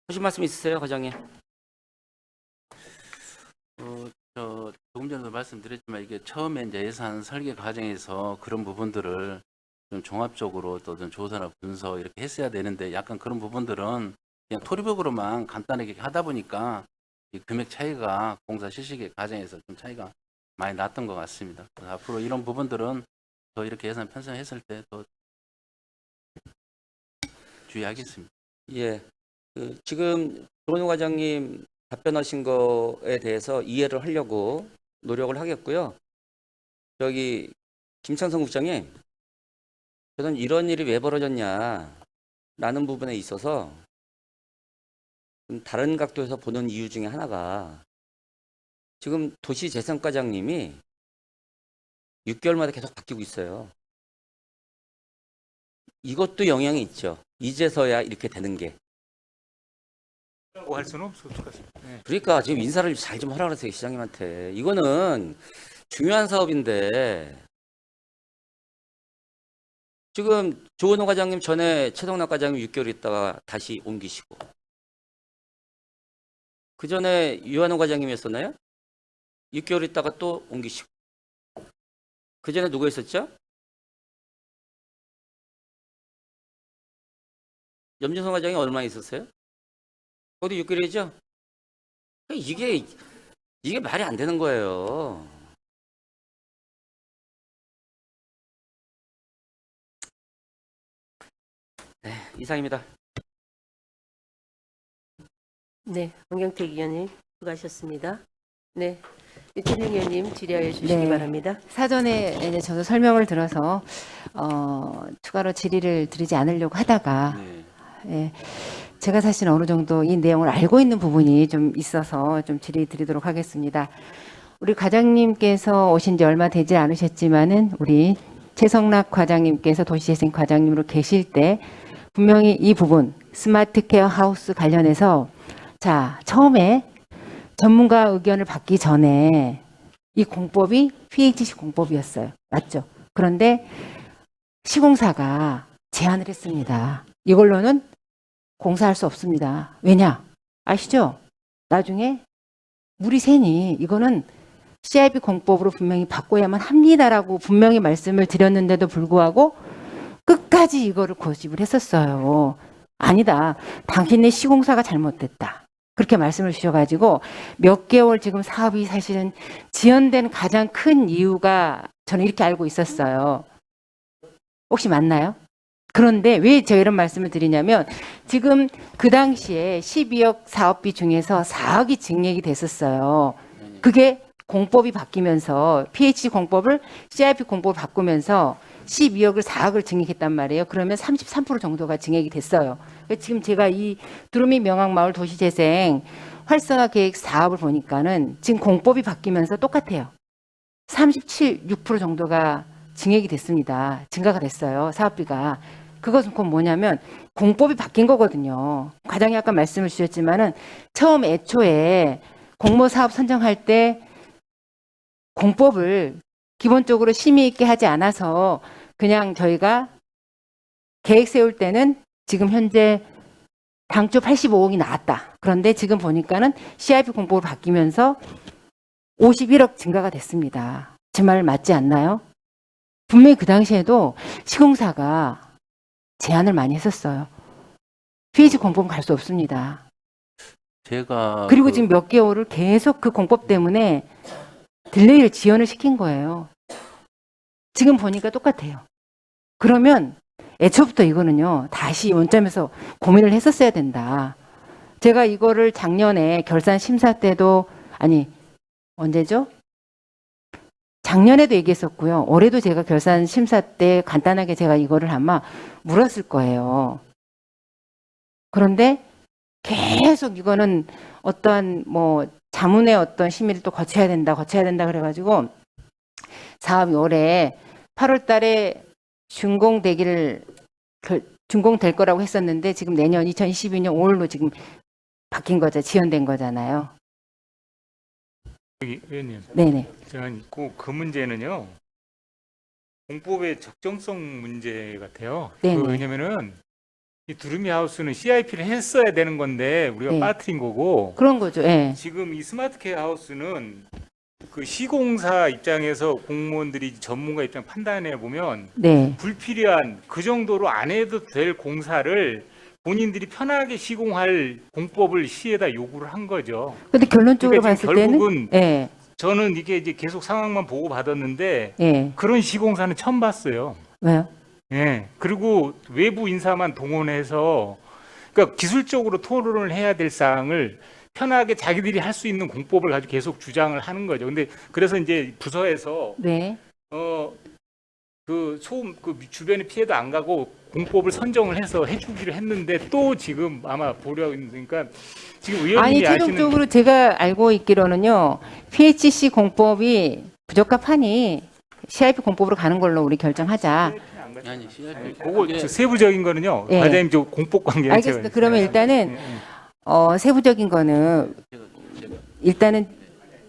하실 말씀 있으세요, 과장님? 저 조금 전에도 말씀드렸지만 이게 처음에 이제 예산 설계 과정에서 그런 부분들을 좀 종합적으로 또 어떤 조사나 분석 이렇게 했어야 되는데 약간 그런 부분들은 그냥 토리벽으로만 간단하게 하다 보니까 이 금액 차이가 공사 실시의 과정에서 좀 차이가 많이 났던 것 같습니다. 그래서 앞으로 이런 부분들은 더 이렇게 예산 편성했을 때 더 주의하겠습니다. 예. 지금 조은호 과장님 답변하신 거에 대해서 이해를 하려고 노력을 하겠고요. 저기 김창성 국장님, 저는 이런 일이 왜 벌어졌냐라는 부분에 있어서 좀 다른 각도에서 보는 이유 중에 하나가 지금 도시재생과장님이 6개월마다 계속 바뀌고 있어요. 이것도 영향이 있죠. 이제서야 이렇게 되는 게. 라고 할 수는 없을 것 같습니다. 네. 그러니까 지금 인사를 잘 좀 하라 그러세요, 시장님한테. 이거는 중요한 사업인데 지금 조은호 과장님 전에 최동락 과장님 6개월 있다가 다시 옮기시고 그 전에 유한호 과장님이었었나요? 6개월 있다가 또 옮기시고 그 전에 누구 있었죠? 염진성 과장이 얼마 있었어요? 거기 6개월이죠? 이게 말이 안 되는 거예요. 네, 이상입니다. 네, 황경택 의원님 수고하셨습니다. 네, 유채명 의원님 질의하여 주시기 네. 바랍니다. 사전에 이제 저도 설명을 들어서 추가로 질의를 드리지 않으려고 하다가 네. 예, 제가 사실 어느 정도 이 내용을 알고 있는 부분이 좀 있어서 좀 질의 드리도록 하겠습니다. 우리 과장님께서 오신 지 얼마 되지 않으셨지만은 우리 최성락 과장님께서 도시재생 과장님으로 계실 때 분명히 이 부분 스마트 케어 하우스 관련해서 자, 처음에 전문가 의견을 받기 전에 이 공법이 PHC 공법이었어요. 맞죠? 그런데 시공사가 제안을 했습니다. 이걸로는 공사할 수 없습니다. 왜냐? 아시죠? 나중에 물이 새니 이거는 CIP 공법으로 분명히 바꿔야만 합니다라고 분명히 말씀을 드렸는데도 불구하고 끝까지 이거를 고집을 했었어요. 아니다. 당신네 시공사가 잘못됐다. 그렇게 말씀을 주셔가지고 몇 개월 지금 사업이 사실은 지연된 가장 큰 이유가 저는 이렇게 알고 있었어요. 혹시 맞나요? 그런데 왜 제가 이런 말씀을 드리냐면 지금 그 당시에 12억 사업비 중에서 4억이 증액이 됐었어요. 그게 공법이 바뀌면서 PHC 공법을 CIP 공법을 바꾸면서 12억을 4억을 증액했단 말이에요. 그러면 33% 정도가 증액이 됐어요. 지금 제가 이 두루미 명왕마을 도시재생 활성화 계획 사업을 보니까는 지금 공법이 바뀌면서 똑같아요. 6% 정도가 증액이 됐습니다. 증가가 됐어요. 사업비가. 그것은 곧 뭐냐면 공법이 바뀐 거거든요. 과장이 아까 말씀을 주셨지만은 처음 애초에 공모 사업 선정할 때 공법을 기본적으로 심의 있게 하지 않아서 그냥 저희가 계획 세울 때는 지금 현재 당초 85억이 나왔다. 그런데 지금 보니까는 CIP 공법으로 바뀌면서 51억 증가가 됐습니다. 제 말 맞지 않나요? 분명히 그 당시에도 시공사가 제안을 많이 했었어요. PHC 공법은 갈 수 없습니다. 제가 그리고 지금 몇 개월을 계속 그 공법 때문에 딜레이를 지연을 시킨 거예요. 지금 보니까 똑같아요. 그러면 애초부터 이거는요, 다시 원점에서 고민을 했었어야 된다. 제가 이거를 작년에 결산 심사 때도, 아니, 언제죠? 작년에도 얘기했었고요. 올해도 제가 결산 심사 때 간단하게 제가 이거를 아마 물었을 거예요. 그런데 계속 이거는 어떠한 뭐 자문의 어떤 심의를 또 거쳐야 된다 그래가지고 사업이 올해 8월 달에 준공될 거라고 했었는데 지금 내년 2022년 5월로 지금 바뀐 거죠. 지연된 거잖아요. 여기 의원님, 네네. 제가 그 문제는요 공법의 적정성 문제 같아요. 네네. 왜냐면은 이 두루미 하우스는 CIP를 했어야 되는 건데 우리가 네. 빠뜨린 거고 그런 거죠. 예. 지금 이 스마트케어 하우스는 그 시공사 입장에서 공무원들이 전문가 입장 판단해 보면 네. 불필요한 그 정도로 안 해도 될 공사를 본인들이 편하게 시공할 공법을 시에다 요구를 한 거죠. 근데 결론적으로 그러니까 지금 봤을 때는 결국은 예. 저는 이게 이제 계속 상황만 보고 받았는데 예. 그런 시공사는 처음 봤어요. 왜요? 예. 그리고 외부 인사만 동원해서 그러니까 기술적으로 토론을 해야 될 사항을 편하게 자기들이 할 수 있는 공법을 가지고 계속 주장을 하는 거죠. 근데 그래서 이제 부서에서 네. 그 소음 그 주변에 피해도 안 가고 공법을 선정을 해서 해주기로 했는데 또 지금 아마 보려고 있으니까 지금 아니 의원님이 아시는 최종적으로 제가 알고 있기로는요. PHC 공법이 부적합하니 CIP 공법으로 가는 걸로 우리 결정하자. 아니, CIP 그거 저 세부적인 거는요. 예. 과장님 저 공법 관계는 알겠습니다. 그러면 일단은 세부적인 거는 일단은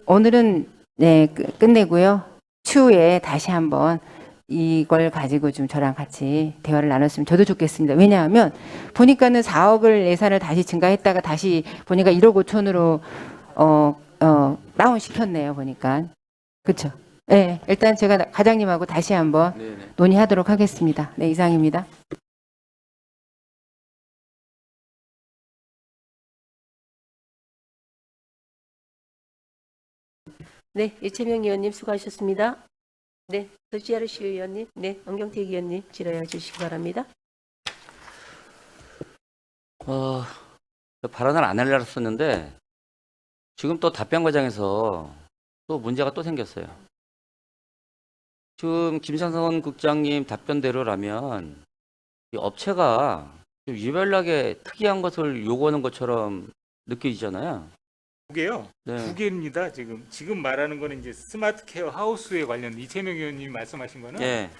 오늘은 네 끝내고요. 추후에 다시 한번 이걸 가지고 좀 저랑 같이 대화를 나눴으면 저도 좋겠습니다. 왜냐하면 보니까는 4억을 예산을 다시 증가했다가 다시 보니까 1억 5천으로 다운 시켰네요. 보니까 그렇죠. 네, 일단 제가 과장님하고 다시 한번 네네. 논의하도록 하겠습니다. 네, 이상입니다. 네, 이채명 의원님 수고하셨습니다. 네, 서지아르시 의원님, 네, 엄경택 의원님 질의해 주시기 바랍니다. 발언을 안 하려고 했었는데 지금 또 답변 과정에서 또 문제가 또 생겼어요. 지금 김상선 국장님 답변대로라면 이 업체가 좀 유별나게 특이한 것을 요구하는 것처럼 느껴지잖아요. 두 개요. 네. 두 개입니다. 지금 말하는 거는 이제 스마트 케어 하우스에 관련 이채명 의원님 말씀하신 거는 네,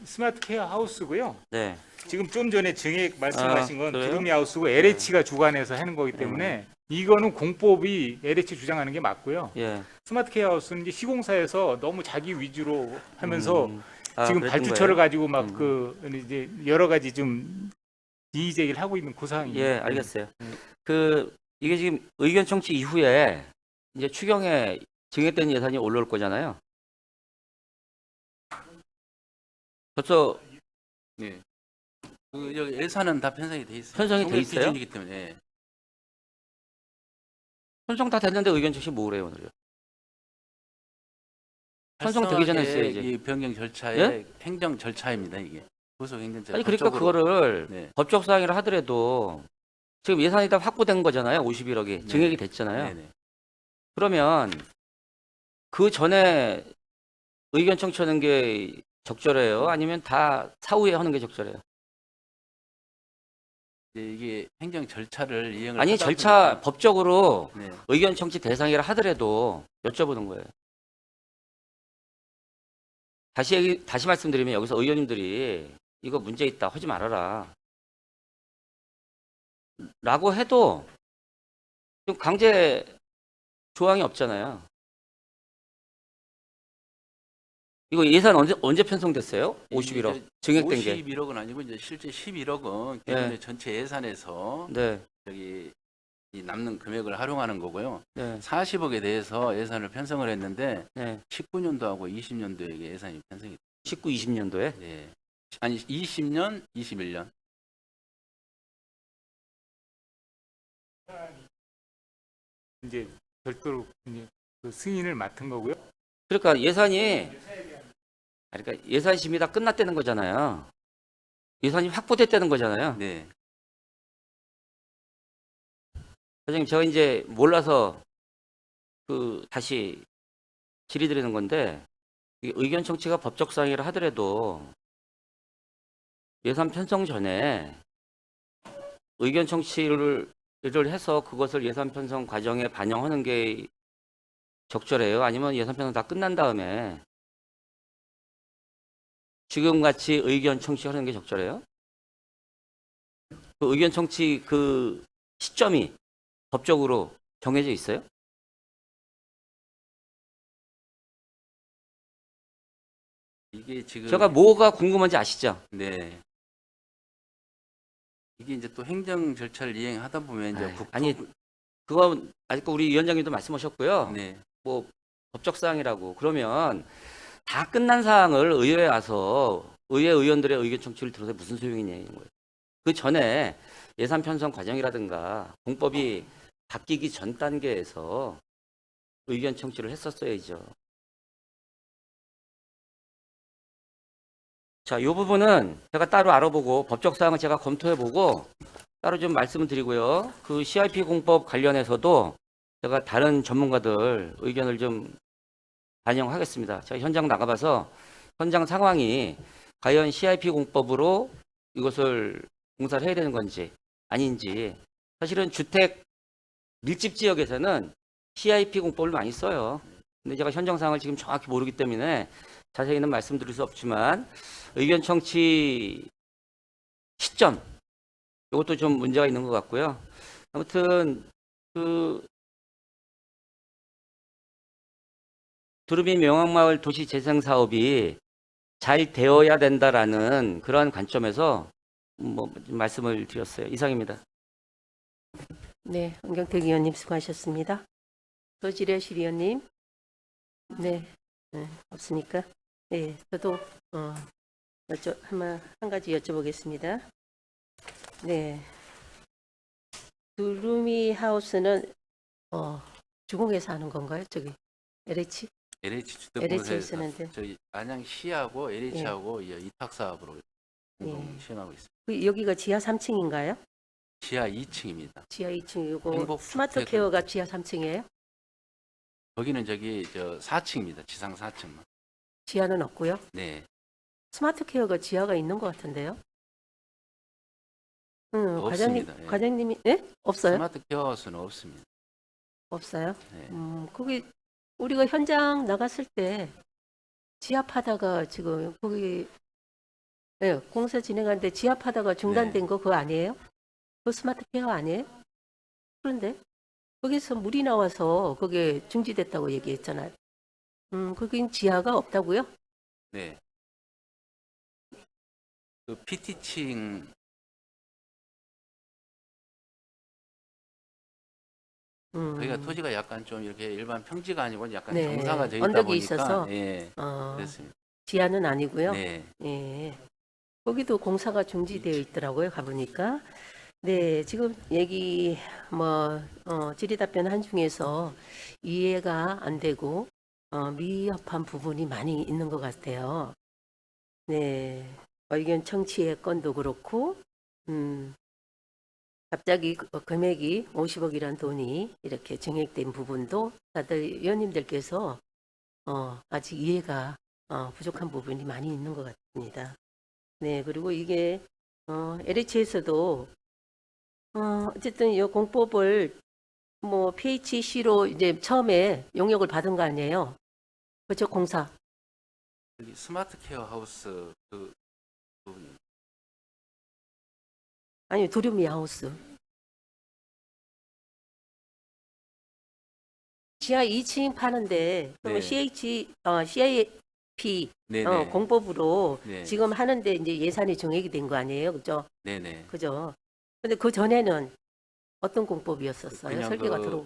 스마트 케어 하우스고요. 네, 지금 좀 전에 정액 말씀하신 건 그래요? 두루미 하우스고 LH가 주관해서 하는 거기 때문에 이거는 공법이 LH 주장하는 게 맞고요. 예. 스마트 케어 하우스는 이제 시공사에서 너무 자기 위주로 하면서 지금 그랬던 발주처를 거예요? 가지고 막 그 이제 여러 가지 좀 이의 제기를 하고 있는 그 상황입니다. 예, 알겠어요. 이게 지금 의견 청취 이후에 이제 추경에 증액된 예산이 올라올 거잖아요. 벌써 네. 여기 예산은 다 편성이 돼 있어요. 편성이 돼 통일 있어요? 기준이기 때문에. 예. 편성 다 됐는데 의견 청취 뭐래요, 오늘요? 편성되기 전에 활성화계획 했어야지. 이 변경 절차의 예? 행정 절차입니다. 이게 부속 행정 절차. 아니 그러니까 법적으로. 그거를 네. 법적 사항이라 하더라도 지금 예산이 다 확보된 거잖아요. 51억이 네. 증액이 됐잖아요. 네네. 그러면 그 전에 의견 청취하는 게 적절해요? 아니면 다 사후에 하는 게 적절해요? 이게 행정 절차를 이행을 아니 하다 절차 보니까- 법적으로 네. 의견 청취 대상이라 하더라도 여쭤보는 거예요. 다시 말씀드리면 여기서 의원님들이 이거 문제 있다 하지 말아라 라고 해도 지금 강제 조항이 없잖아요. 이거 예산 언제 편성됐어요? 51억 증액된 게. 51억은 아니고 이제 실제 11억은 예. 기존의 전체 예산에서 네, 저기 이 남는 금액을 활용하는 거고요. 네, 40억에 대해서 예산을 편성을 했는데 네. 19년도하고 20년도에 예산이 편성이 19, 20년도에. 네. 아니 20년, 21년. 이제 별도로 이제 그 승인을 맡은 거고요. 그러니까 예산 심의 다 끝났다는 거잖아요. 예산이 확보됐다는 거잖아요. 네. 과장님, 제가 이제 몰라서 다시 질의드리는 건데, 이 의견 청취가 법적 사항이라 하더라도 예산 편성 전에 의견 청취를 해서 그것을 예산 편성 과정에 반영하는 게 적절해요? 아니면 예산 편성 다 끝난 다음에 지금같이 의견 청취하는 게 적절해요? 그 의견 청취 그 시점이 법적으로 정해져 있어요? 이게 지금 제가 뭐가 궁금한지 아시죠? 네. 이게 이제 또 행정 절차를 이행하다 보면 이제 아니, 그거 아직 우리 위원장님도 말씀하셨고요. 네. 뭐 법적 사항이라고. 그러면 다 끝난 사항을 의회에 와서 의회 의원들의 의견 청취를 들어서 무슨 소용이냐 이런 거예요. 그 전에 예산 편성 과정이라든가 공법이 바뀌기 전 단계에서 의견 청취를 했었어야죠. 자, 이 부분은 제가 따로 알아보고 법적 사항을 제가 검토해보고 따로 좀 말씀을 드리고요. 그 CIP 공법 관련해서도 제가 다른 전문가들 의견을 좀 반영하겠습니다. 제가 현장 나가봐서 현장 상황이 과연 CIP 공법으로 이것을 공사를 해야 되는 건지 아닌지. 사실은 주택 밀집 지역에서는 CIP 공법을 많이 써요. 근데 제가 현장 상황을 지금 정확히 모르기 때문에 자세히는 말씀드릴 수 없지만 의견 청취 시점 이것도 좀 문제가 있는 것 같고요. 아무튼 그 두루미 명왕마을 도시 재생 사업이 잘 되어야 된다라는 그러한 관점에서 뭐 말씀을 드렸어요. 이상입니다. 네, 홍경택 의원님 수고하셨습니다. 조지래실 의원님. 네, 없으니까. 네, 저도 한 가지 여쭤보겠습니다. 네, 두루미 하우스는 주공에서 하는 건가요? 저기 LH? LH LH에 주택공사에서 있었는데. 저희 안양시하고 LH하고 이탁 사업으로 공동 시행하고 있습니다. 여기가 지하 3층인가요? 지하 2층입니다. 지하 2층이고 행복 스마트 주택은- 케어가 지하 3층이에요? 거기는 저기 4층입니다. 지상 4층만. 지하는 없고요. 네. 스마트 케어가 지하가 있는 것 같은데요? 없습니다. 예. 과장님이 없어요? 스마트 케어하우스는 없습니다. 없어요? 네. 거기 우리가 현장 나갔을 때 지하파다가 지금 거기 공사 진행하는데 지하파다가 중단된 거 그거 아니에요? 그 스마트 케어 아니에요? 그런데 거기서 물이 나와서 그게 중지됐다고 얘기했잖아요. 거긴 지하가 없다고요? 네. 그 PT층 저희가 토지가 약간 좀 이렇게 일반 평지가 아니고 약간 네, 정상화 되어 있다 언덕이 보니까 있어서. 예. 그렇습니다. 지하는 아니고요. 네. 예. 거기도 공사가 중지되어 있더라고요. 가보니까. 네, 지금 얘기 질의 답변 한 중에서 이해가 안 되고 미흡한 부분이 많이 있는 것 같아요. 네, 의견 청취의 건도 그렇고, 갑자기 금액이 50억이란 돈이 이렇게 증액된 부분도 다들 의원님들께서 아직 이해가 부족한 부분이 많이 있는 것 같습니다. 네, 그리고 이게 LH에서도 어쨌든 이 공법을 PHC로 이제 처음에 용역을 받은 거 아니에요? 그렇죠, 공사. 여기 스마트 케어 하우스 그 부분 아니, 두루미 하우스. 지하 2층 파는데 그러면 네. CIP 네네. 공법으로 네. 지금 하는데 이제 예산이 정액이 된 거 아니에요, 그죠? 네네. 그죠? 근데 그 전에는 어떤 공법이었었어요? 그냥 설계가 들어.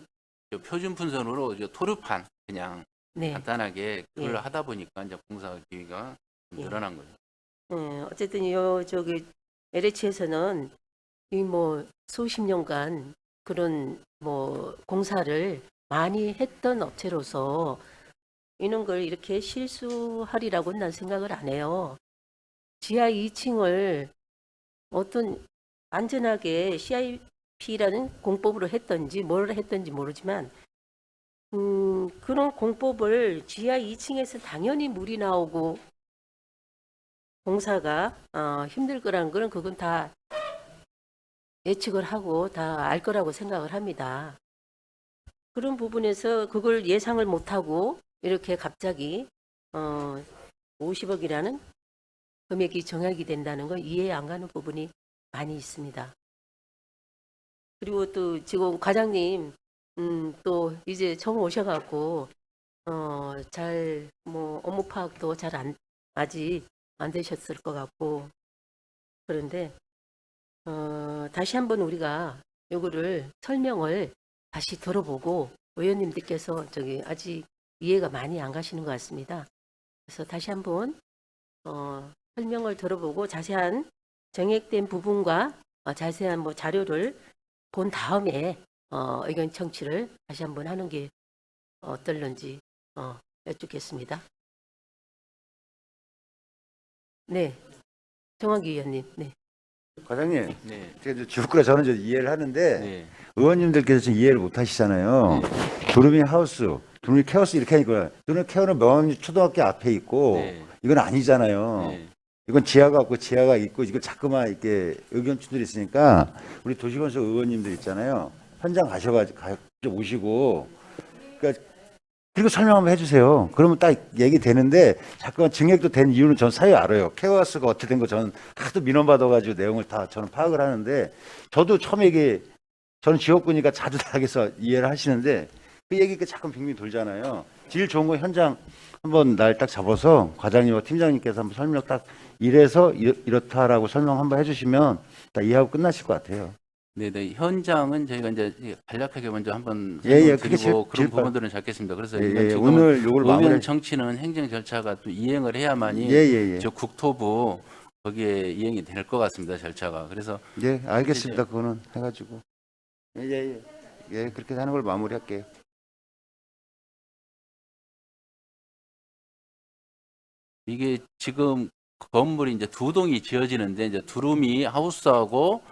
저 표준 fun선으로 토르판 그냥 네. 간단하게 그걸 예. 하다 보니까 이제 공사 기회가 좀 예. 늘어난 거죠. 어쨌든 저기 LH에서는 이 수십 년간 그런 공사를 많이 했던 업체로서 이런 걸 이렇게 실수하리라고는 난 생각을 안 해요. 지하 2층을 어떤 안전하게 CIP라는 공법으로 했던지 뭘 했던지 모르지만 그런 공법을 지하 2층에서 당연히 물이 나오고 공사가 힘들 거라는 거는 그건 다 예측을 하고 다 알 거라고 생각을 합니다. 그런 부분에서 그걸 예상을 못하고 이렇게 갑자기 50억이라는 금액이 정액이 된다는 건 이해 안 가는 부분이 많이 있습니다. 그리고 또 지금 과장님 또 이제 처음 오셔갖고 잘 업무 파악도 잘 아직 안 되셨을 것 같고 그런데 다시 한번 우리가 요거를 설명을 다시 들어보고 의원님들께서 아직 이해가 많이 안 가시는 것 같습니다. 그래서 다시 한번 설명을 들어보고 자세한 정액된 부분과 자세한 뭐 자료를 본 다음에 의견 청취를 다시 한번 하는 게 어떨런지 여쭙겠습니다. 네, 정학규 의원님. 네. 과장님, 네. 제가 지역구라 저는 이해를 하는데 네. 의원님들께서 지금 이해를 못 하시잖아요. 두루미 하우스, 두루미 케어스 이렇게 하니까 두루미 케어는 명암리 초등학교 앞에 있고 네. 이건 아니잖아요. 네. 이건 지하가 없고 지하가 있고 이거 자꾸만 이렇게 의견추들이 있으니까 우리 도시건설 의원님들 있잖아요. 현장 가셔가지고 오시고 그러니까 그리고 설명 한번 해주세요. 그러면 딱 얘기 되는데 자꾸만 증액도 된 이유는 전 사유 알아요. 케어스가 어떻게 된 거 저는 하도 민원 받아가지고 내용을 다 저는 파악을 하는데 저도 처음에 이게 저는 지역구니까 자주 나가서 이해를 하시는데 그 얘기가 자꾸 빙빙 돌잖아요. 제일 좋은 건 현장 한번 날 딱 잡아서 과장님과 팀장님께서 한번 설명 딱 이래서 이렇다라고 설명 한번 해주시면 다 이해하고 끝나실 것 같아요. 네네. 현장은 저희가 이제 간략하게 먼저 한번 그게 설명드리고 그런 제일 부분들은 잡겠습니다. 그래서 지금 오늘 요걸 의원 마무리. 정치는 행정 절차가 또 이행을 해야만이 예. 저 국토부 거기에 이행이 될 것 같습니다. 절차가. 그래서 예, 알겠습니다. 그거는 해가지고 예, 그렇게 하는 걸 마무리할게요. 이게 지금 건물이 이제 두 동이 지어지는데 이제 두루미 하우스하고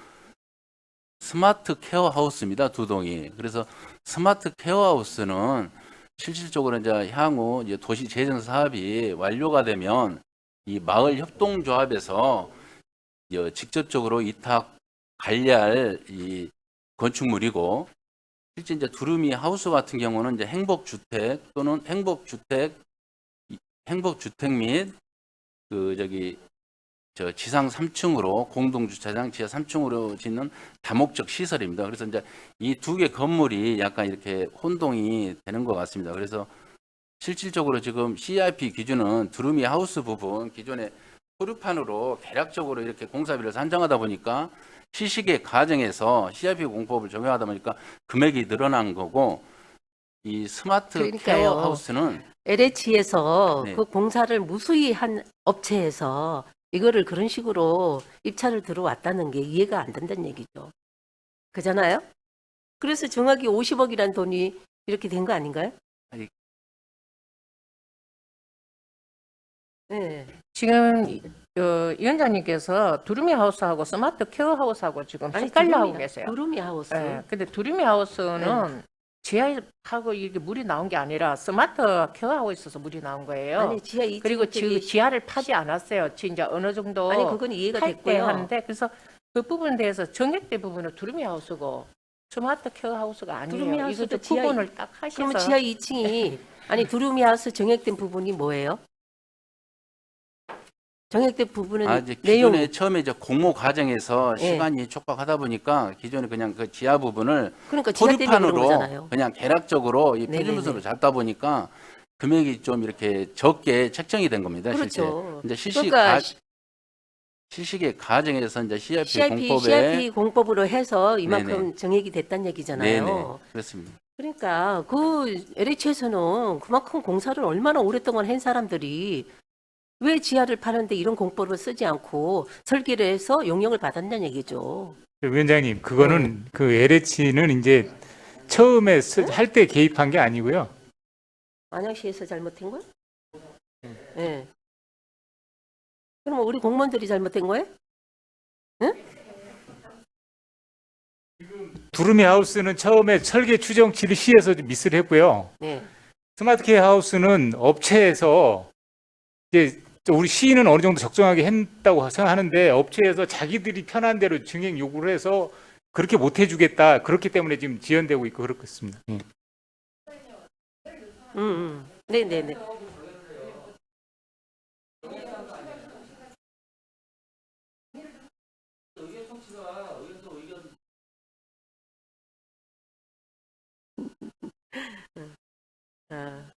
스마트 케어 하우스입니다. 두 동이. 그래서 스마트 케어 하우스는 실질적으로 이제 향후 이제 도시 재정 사업이 완료가 되면 이 마을 협동조합에서 직접적으로 위탁 관리할 이 건축물이고 실제 이제 두루미 하우스 같은 경우는 이제 행복주택 또는 행복주택 및 지상 3층으로 공동주차장 지하 3층으로 짓는 다목적 시설입니다. 그래서 이제 이 두 개 건물이 약간 이렇게 혼동이 되는 것 같습니다. 그래서 실질적으로 지금 CIP 기준은 두루미 하우스 부분 기존에 토류판으로 대략적으로 이렇게 공사비를 산정하다 보니까 시식의 과정에서 CIP 공법을 적용하다 보니까 금액이 늘어난 거고 이 스마트 그러니까요. 케어 하우스는 LH에서 네. 그 공사를 무수히 한 업체에서 이거를 그런 식으로 입찰을 들어왔다는 게 이해가 안 된다는 얘기죠. 그잖아요? 그래서 정확히 50억이란 돈이 이렇게 된 거 아닌가요? 아니. 네. 지금 위원장님께서 두루미 하우스하고 스마트 케어 하우스하고 지금 헷갈려 하고 계세요. 두루미 하우스. 예, 근데 두루미 하우스는 지하하고 이게 물이 나온 게 아니라 스마트 케어하고 있어서 물이 나온 거예요. 아니 지하 2층 그리고 지하를 파지 않았어요. 이제 어느 정도 아니 그건 이해가 할 때 됐고요. 하는데 그래서 그 부분에 대해서 정액된 부분은 두루미 하우스고 스마트 케어 하우스가 두루미 아니에요. 하우스도 이것도 구분을 딱 하셔서 그러면 지하 2층이 아니 두루미 하우스 정액된 부분이 뭐예요? 정액된 부분은 이제 내용 기존에 처음에 이제 공모 과정에서 예. 시간이 촉박하다 보니까 기존에 그냥 그 지하 부분을 그러니까 지하 때문에 그런 토류판으로 거잖아요. 그냥 대략적으로 이 네네네. 표준수로 잡다 보니까 금액이 좀 이렇게 적게 책정이 된 겁니다. 그렇죠. 실제. 이제 그러니까 실시의 과정에서 이제 CIP CIP 공법에 공법으로 해서 이만큼 네네. 정액이 됐다는 얘기잖아요. 네네 그렇습니다. 그러니까 그 LH에서는 그만큼 공사를 얼마나 오랫동안 한 사람들이 왜 지하를 파는데 이런 공법을 쓰지 않고 설계를 해서 용역을 받았냐는 얘기죠. 위원장님, 그거는 그 LH는 이제 처음에 할 때 개입한 게 아니고요. 안양시에서 잘못한 거야? 네. 그럼 우리 공무원들이 잘못된 거예요? 응? 두루미 하우스는 처음에 설계 추정치를 시에서 미스를 했고요. 네. 스마트 케어 하우스는 업체에서 이제 우리 시는 어느 정도 적정하게 했다고 생각하는데 업체에서 자기들이 편한 대로 증액 요구를 해서 그렇게 못 해주겠다. 그렇기 때문에 지금 지연되고 있고 그렇습니다. 네네네. 아.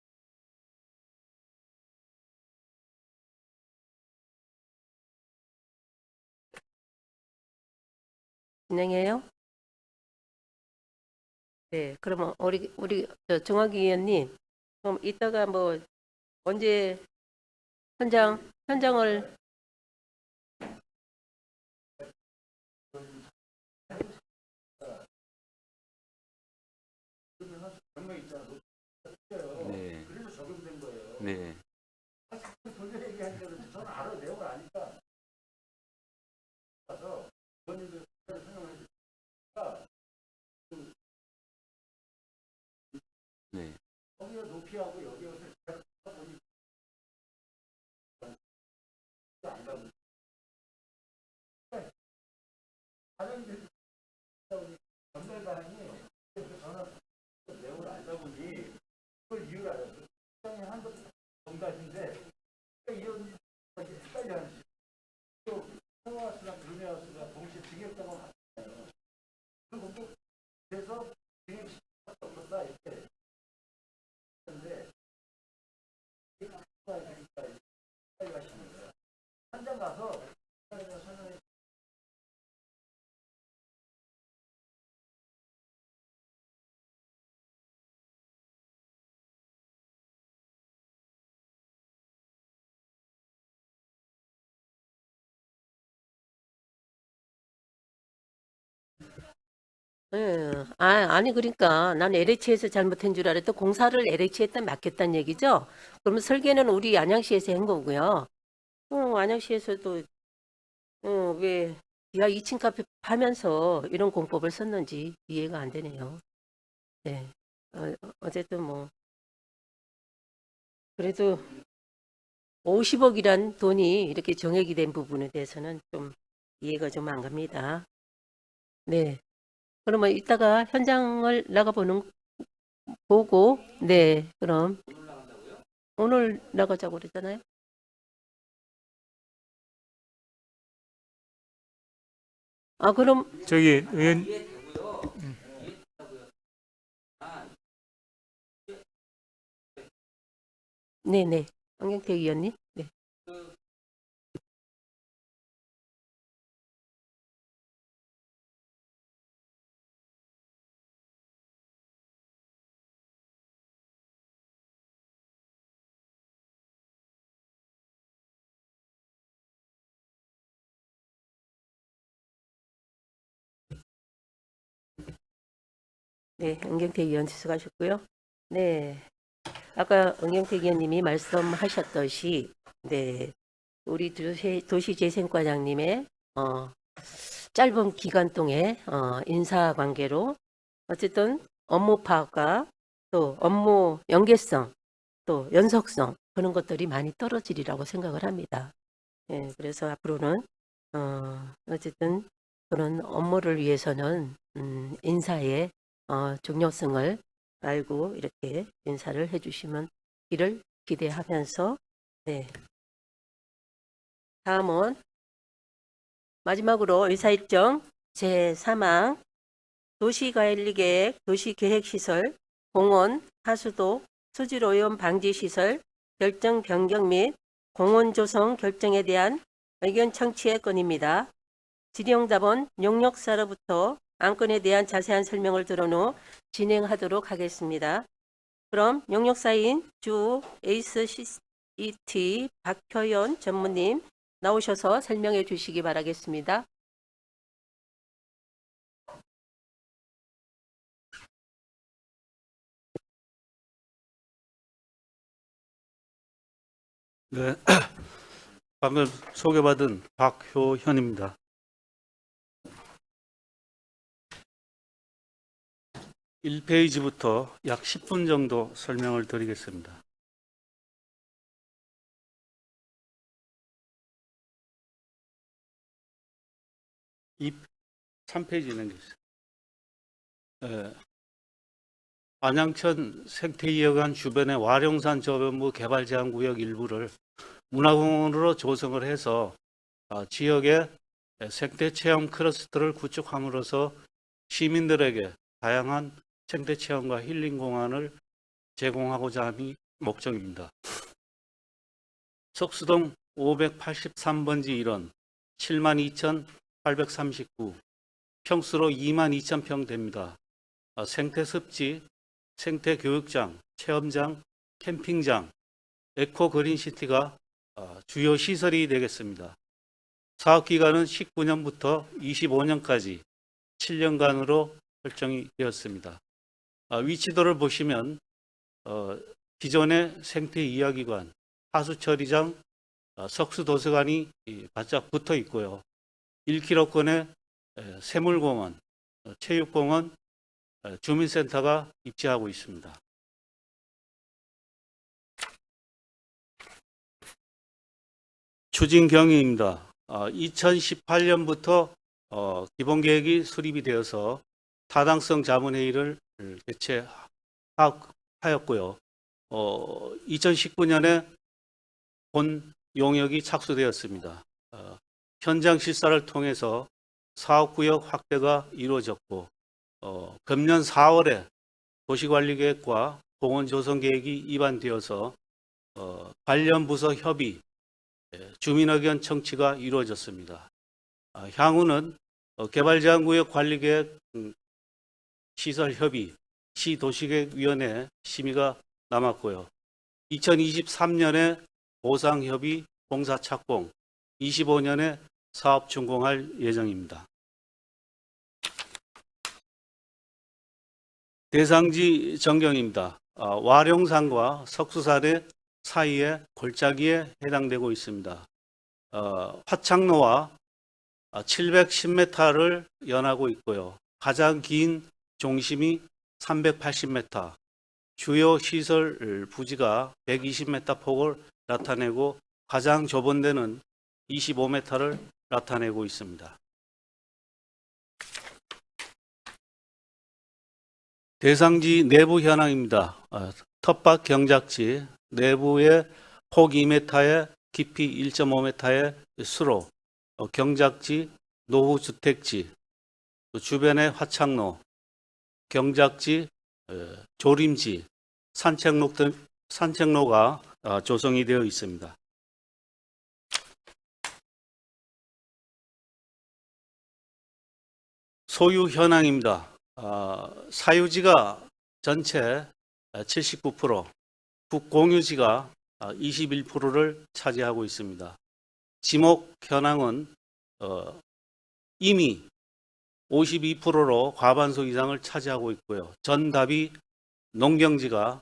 진행해요? 네, 그러면 우리 정학기 의원님, 그럼 이따가 뭐 언제 현장을 네. 네. 네. 예. 아니 그러니까 난 LH에서 잘못한 줄 알았더 공사를 LH에다 맡겼다는 얘기죠. 그러면 설계는 우리 안양시에서 한 거고요. 안양시에서도 왜 지하 2층 카페 파면서 이런 공법을 썼는지 이해가 안 되네요. 네. 어쨌든 뭐 그래도 50억이란 돈이 이렇게 정액이 된 부분에 대해서는 좀 이해가 좀 안 갑니다. 네. 그러면 이따가 현장을 보고, 네, 그럼 오늘 나가자고 그랬잖아요. 그럼 저기 의원 네네, 안경태 의원님. 네. 네, 은경태 의원 수고하셨고요. 네, 아까 은경태 의원님이 말씀하셨듯이, 네, 우리 도시재생과장님의 짧은 기간 동안 인사관계로 어쨌든 업무 파악과 또 업무 연계성, 또 연속성 그런 것들이 많이 떨어지리라고 생각을 합니다. 예, 그래서 앞으로는 어쨌든 그런 업무를 위해서는 인사의 중요성을 알고 이렇게 인사를 해주시면 이를 기대하면서 네. 다음은 마지막으로 의사일정 제3항 도시관리계획, 도시계획시설, 공원, 하수도, 수질오염 방지시설 결정 변경 및 공원 조성 결정에 대한 의견 청취의 건입니다. 질의응답은 용역사로부터 안건에 대한 자세한 설명을 들은 후 진행하도록 하겠습니다. 그럼 용역사인 주 에이스 CET 박효연 전무님 나오셔서 설명해 주시기 바라겠습니다. 네, 방금 소개받은 박효현입니다. (1페이지부터) 약 10분 정도 설명을 드리겠습니다. 이 3페이지 넘기세요. 안양천 생태이해관 주변의 와룡산 저변부 개발제한구역 일부를 문화공원으로 조성을 해서 지역의 생태체험 클러스터를 구축함으로써 시민들에게 다양한 생태체험과 힐링 공간을 제공하고자 함이 목적입니다. 석수동 583번지 1원 72,839 평수로 22,000평 됩니다. 생태습지, 생태교육장, 체험장, 캠핑장, 에코그린시티가 주요 시설이 되겠습니다. 사업기간은 19년부터 25년까지 7년간으로 설정이 되었습니다. 위치도를 보시면 기존의 생태이야기관, 하수처리장, 석수도서관이 바짝 붙어 있고요. 1km권의 새물공원, 체육공원, 주민센터가 입지하고 있습니다. 추진 경위입니다. 2018년부터 기본계획이 수립이 되어서 타당성 자문회의를 개최하였고요. 2019년에 본 용역이 착수되었습니다. 현장 실사를 통해서 사업구역 확대가 이루어졌고 금년 4월에 도시관리계획과 공원조성계획이 입안되어서 관련 부서 협의, 주민의견 청취가 이루어졌습니다. 향후는 개발제한구역 관리계획 시설협의, 시도시계획위원회 심의가 남았고요. 2023년에 보상협의 공사 착공, 25년에 사업 준공할 예정입니다. 대상지 정경입니다. 와룡산과 석수산의 사이에 골짜기에 해당되고 있습니다. 화창로와 710m를 연하고 있고요. 가장 긴 종심이 380m, 주요 시설 부지가 120m 폭을 나타내고 가장 좁은 데는 25m를 나타내고 있습니다. 대상지 내부 현황입니다. 텃밭 경작지, 내부에 폭 2m에 깊이 1.5m의 수로, 경작지, 노후주택지, 주변에 화창로, 경작지, 조림지, 산책로가 조성이 되어 있습니다. 소유 현황입니다. 사유지가 전체 79%, 국공유지가 21%를 차지하고 있습니다. 지목 현황은 이미 52%로 과반수 이상을 차지하고 있고요. 전답이 농경지가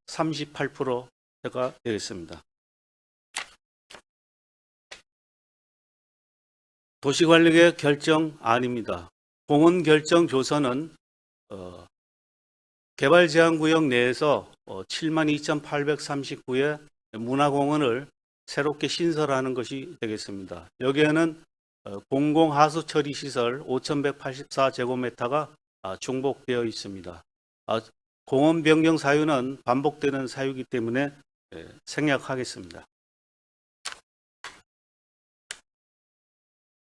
38%가 되겠습니다. 도시관리계획 결정안입니다. 공원 결정 조서는 개발제한구역 내에서 72,839의 문화공원을 새롭게 신설하는 것이 되겠습니다. 여기에는 공공하수처리시설 5,184제곱미터가 중복되어 있습니다. 공원 변경 사유는 반복되는 사유이기 때문에 생략하겠습니다.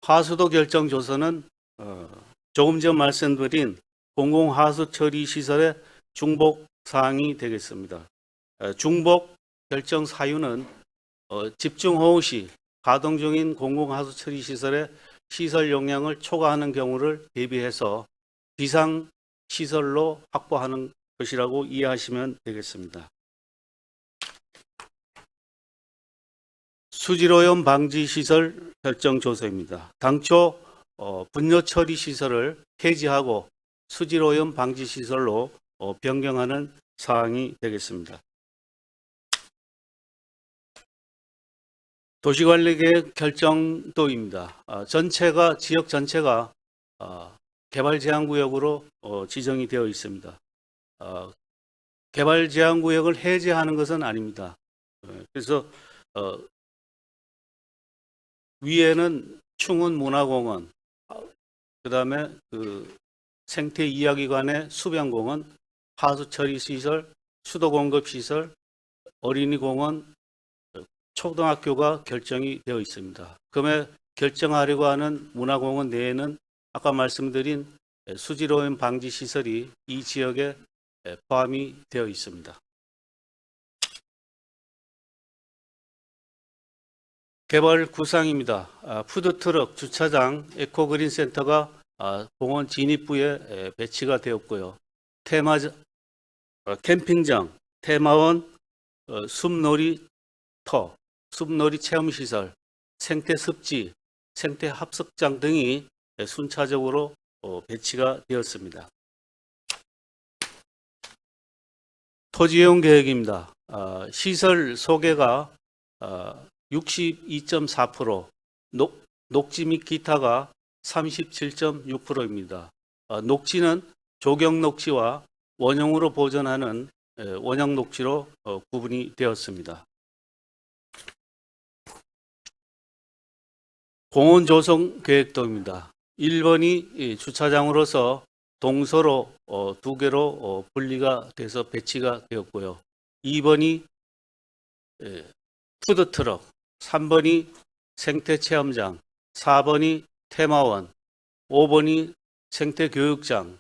하수도 결정 조서는 조금 전 말씀드린 공공하수처리시설의 중복 사항이 되겠습니다. 중복 결정 사유는 집중호우 시 가동 중인 공공하수처리시설의 시설 용량을 초과하는 경우를 대비해서 비상시설로 확보하는 것이라고 이해하시면 되겠습니다. 수질오염 방지 시설 결정 조서입니다. 당초 분뇨 처리 시설을 폐지하고 수질오염 방지 시설로 변경하는 사항이 되겠습니다. 도시관리계획 결정도입니다. 지역 전체가 개발제한구역으로 지정이 되어 있습니다. 개발제한구역을 해제하는 것은 아닙니다. 그래서 위에는 충운문화공원, 그 다음에 생태이야기관의 수변공원, 하수처리시설, 수도공급시설, 어린이공원, 초등학교가 결정이 되어 있습니다. 그러면 결정하려고 하는 문화공원 내에는 아까 말씀드린 수질오염 방지 시설이 이 지역에 포함이 되어 있습니다. 개발 구상입니다. 푸드트럭, 주차장, 에코그린 센터가 공원 진입부에 배치가 되었고요. 캠핑장, 테마원, 숲놀이터, 숲놀이 체험시설, 생태습지, 생태합석장 등이 순차적으로 배치가 되었습니다. 토지이용 계획입니다. 시설 소개가 62.4%, 녹지 및 기타가 37.6%입니다. 녹지는 조경 녹지와 원형으로 보존하는 원형 녹지로 구분이 되었습니다. 공원 조성 계획도입니다. 1번이 주차장으로서 동서로 2개로 분리가 돼서 배치가 되었고요. 2번이 푸드트럭, 3번이 생태체험장, 4번이 테마원, 5번이 생태교육장,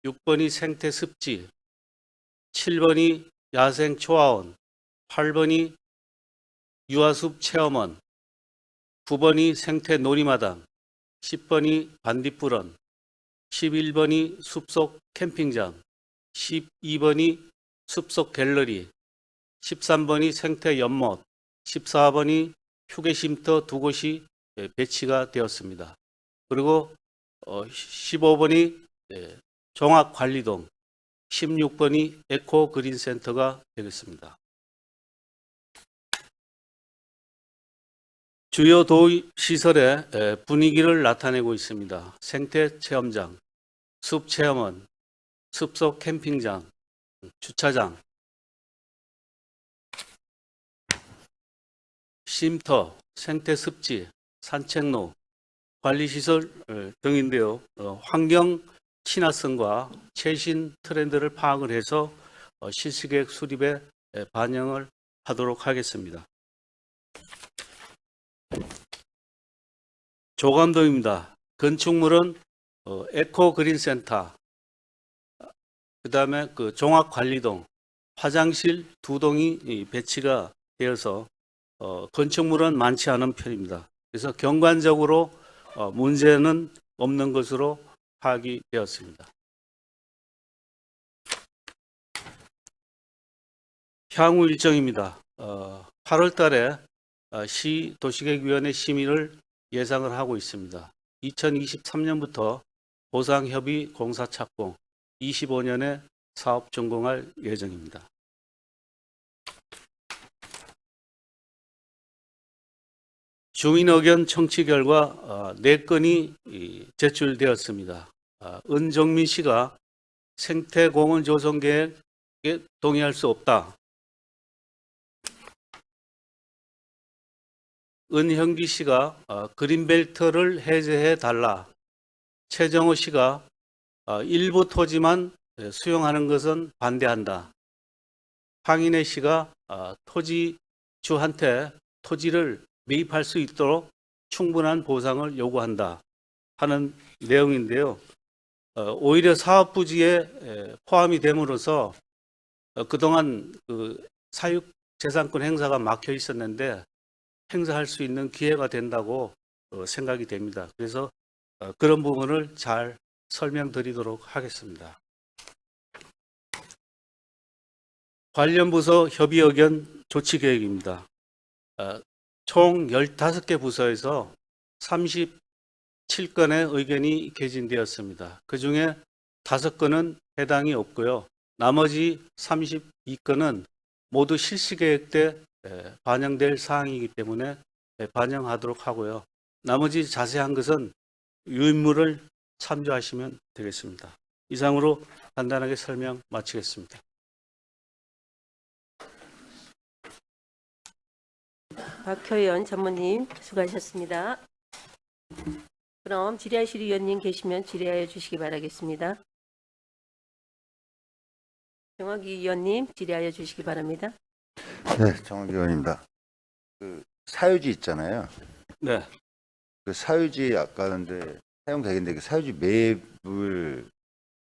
6번이 생태습지, 7번이 야생초화원, 8번이 유아숲 체험원, 9번이 생태놀이마당, 10번이 반딧불원, 11번이 숲속 캠핑장, 12번이 숲속 갤러리, 13번이 생태 연못, 14번이 휴게쉼터 2곳이 배치가 되었습니다. 그리고 15번이 종합관리동, 16번이 에코그린센터가 되겠습니다. 주요 도시설의 분위기를 나타내고 있습니다. 생태체험장, 숲체험원, 숲속 캠핑장, 주차장, 쉼터, 생태습지, 산책로, 관리시설 등인데요. 환경 친화성과 최신 트렌드를 파악을 해서 실시계획 수립에 반영을 하도록 하겠습니다. 조감도입니다. 건축물은 에코그린센터, 그 다음에 그 종합관리동, 화장실 2동이 배치가 되어서 건축물은 많지 않은 편입니다. 그래서 경관적으로 문제는 없는 것으로 파악이 되었습니다. 향후 일정입니다. 8월 달에 시 도시계획위원회 심의를 예상을 하고 있습니다. 2023년부터 보상협의 공사 착공, 25년에 사업 준공할 예정입니다. 주민 의견 청취 결과 4건이 제출되었습니다. 은정민 씨가 생태공원 조성 계획에 동의할 수 없다. 은형기 씨가 그린벨트를 해제해 달라. 최정호 씨가 일부 토지만 수용하는 것은 반대한다. 황인혜 씨가 토지주한테 토지를 매입할 수 있도록 충분한 보상을 요구한다 하는 내용인데요. 오히려 사업 부지에 포함이 됨으로써 그동안 그 사육재산권 행사가 막혀 있었는데 행사할 수 있는 기회가 된다고 생각이 됩니다. 그래서 그런 부분을 잘 설명드리도록 하겠습니다. 관련 부서 협의 의견 조치 계획입니다. 총 15개 부서에서 37건의 의견이 개진되었습니다. 그중에 5건은 해당이 없고요. 나머지 32건은 모두 실시계획 때 반영될 사항이기 때문에 반영하도록 하고요. 나머지 자세한 것은 유인물을 참조하시면 되겠습니다. 이상으로 간단하게 설명 마치겠습니다. 박효연 전무님 수고하셨습니다. 그럼 질의하실 위원님 계시면 질의하여 주시기 바라겠습니다. 정학기 위원님 질의하여 주시기 바랍니다. 네, 정학기 의원입니다. 그 사유지 있잖아요. 네. 그 사유지 아까 근데 사용되겠는데 그 사유지 매입을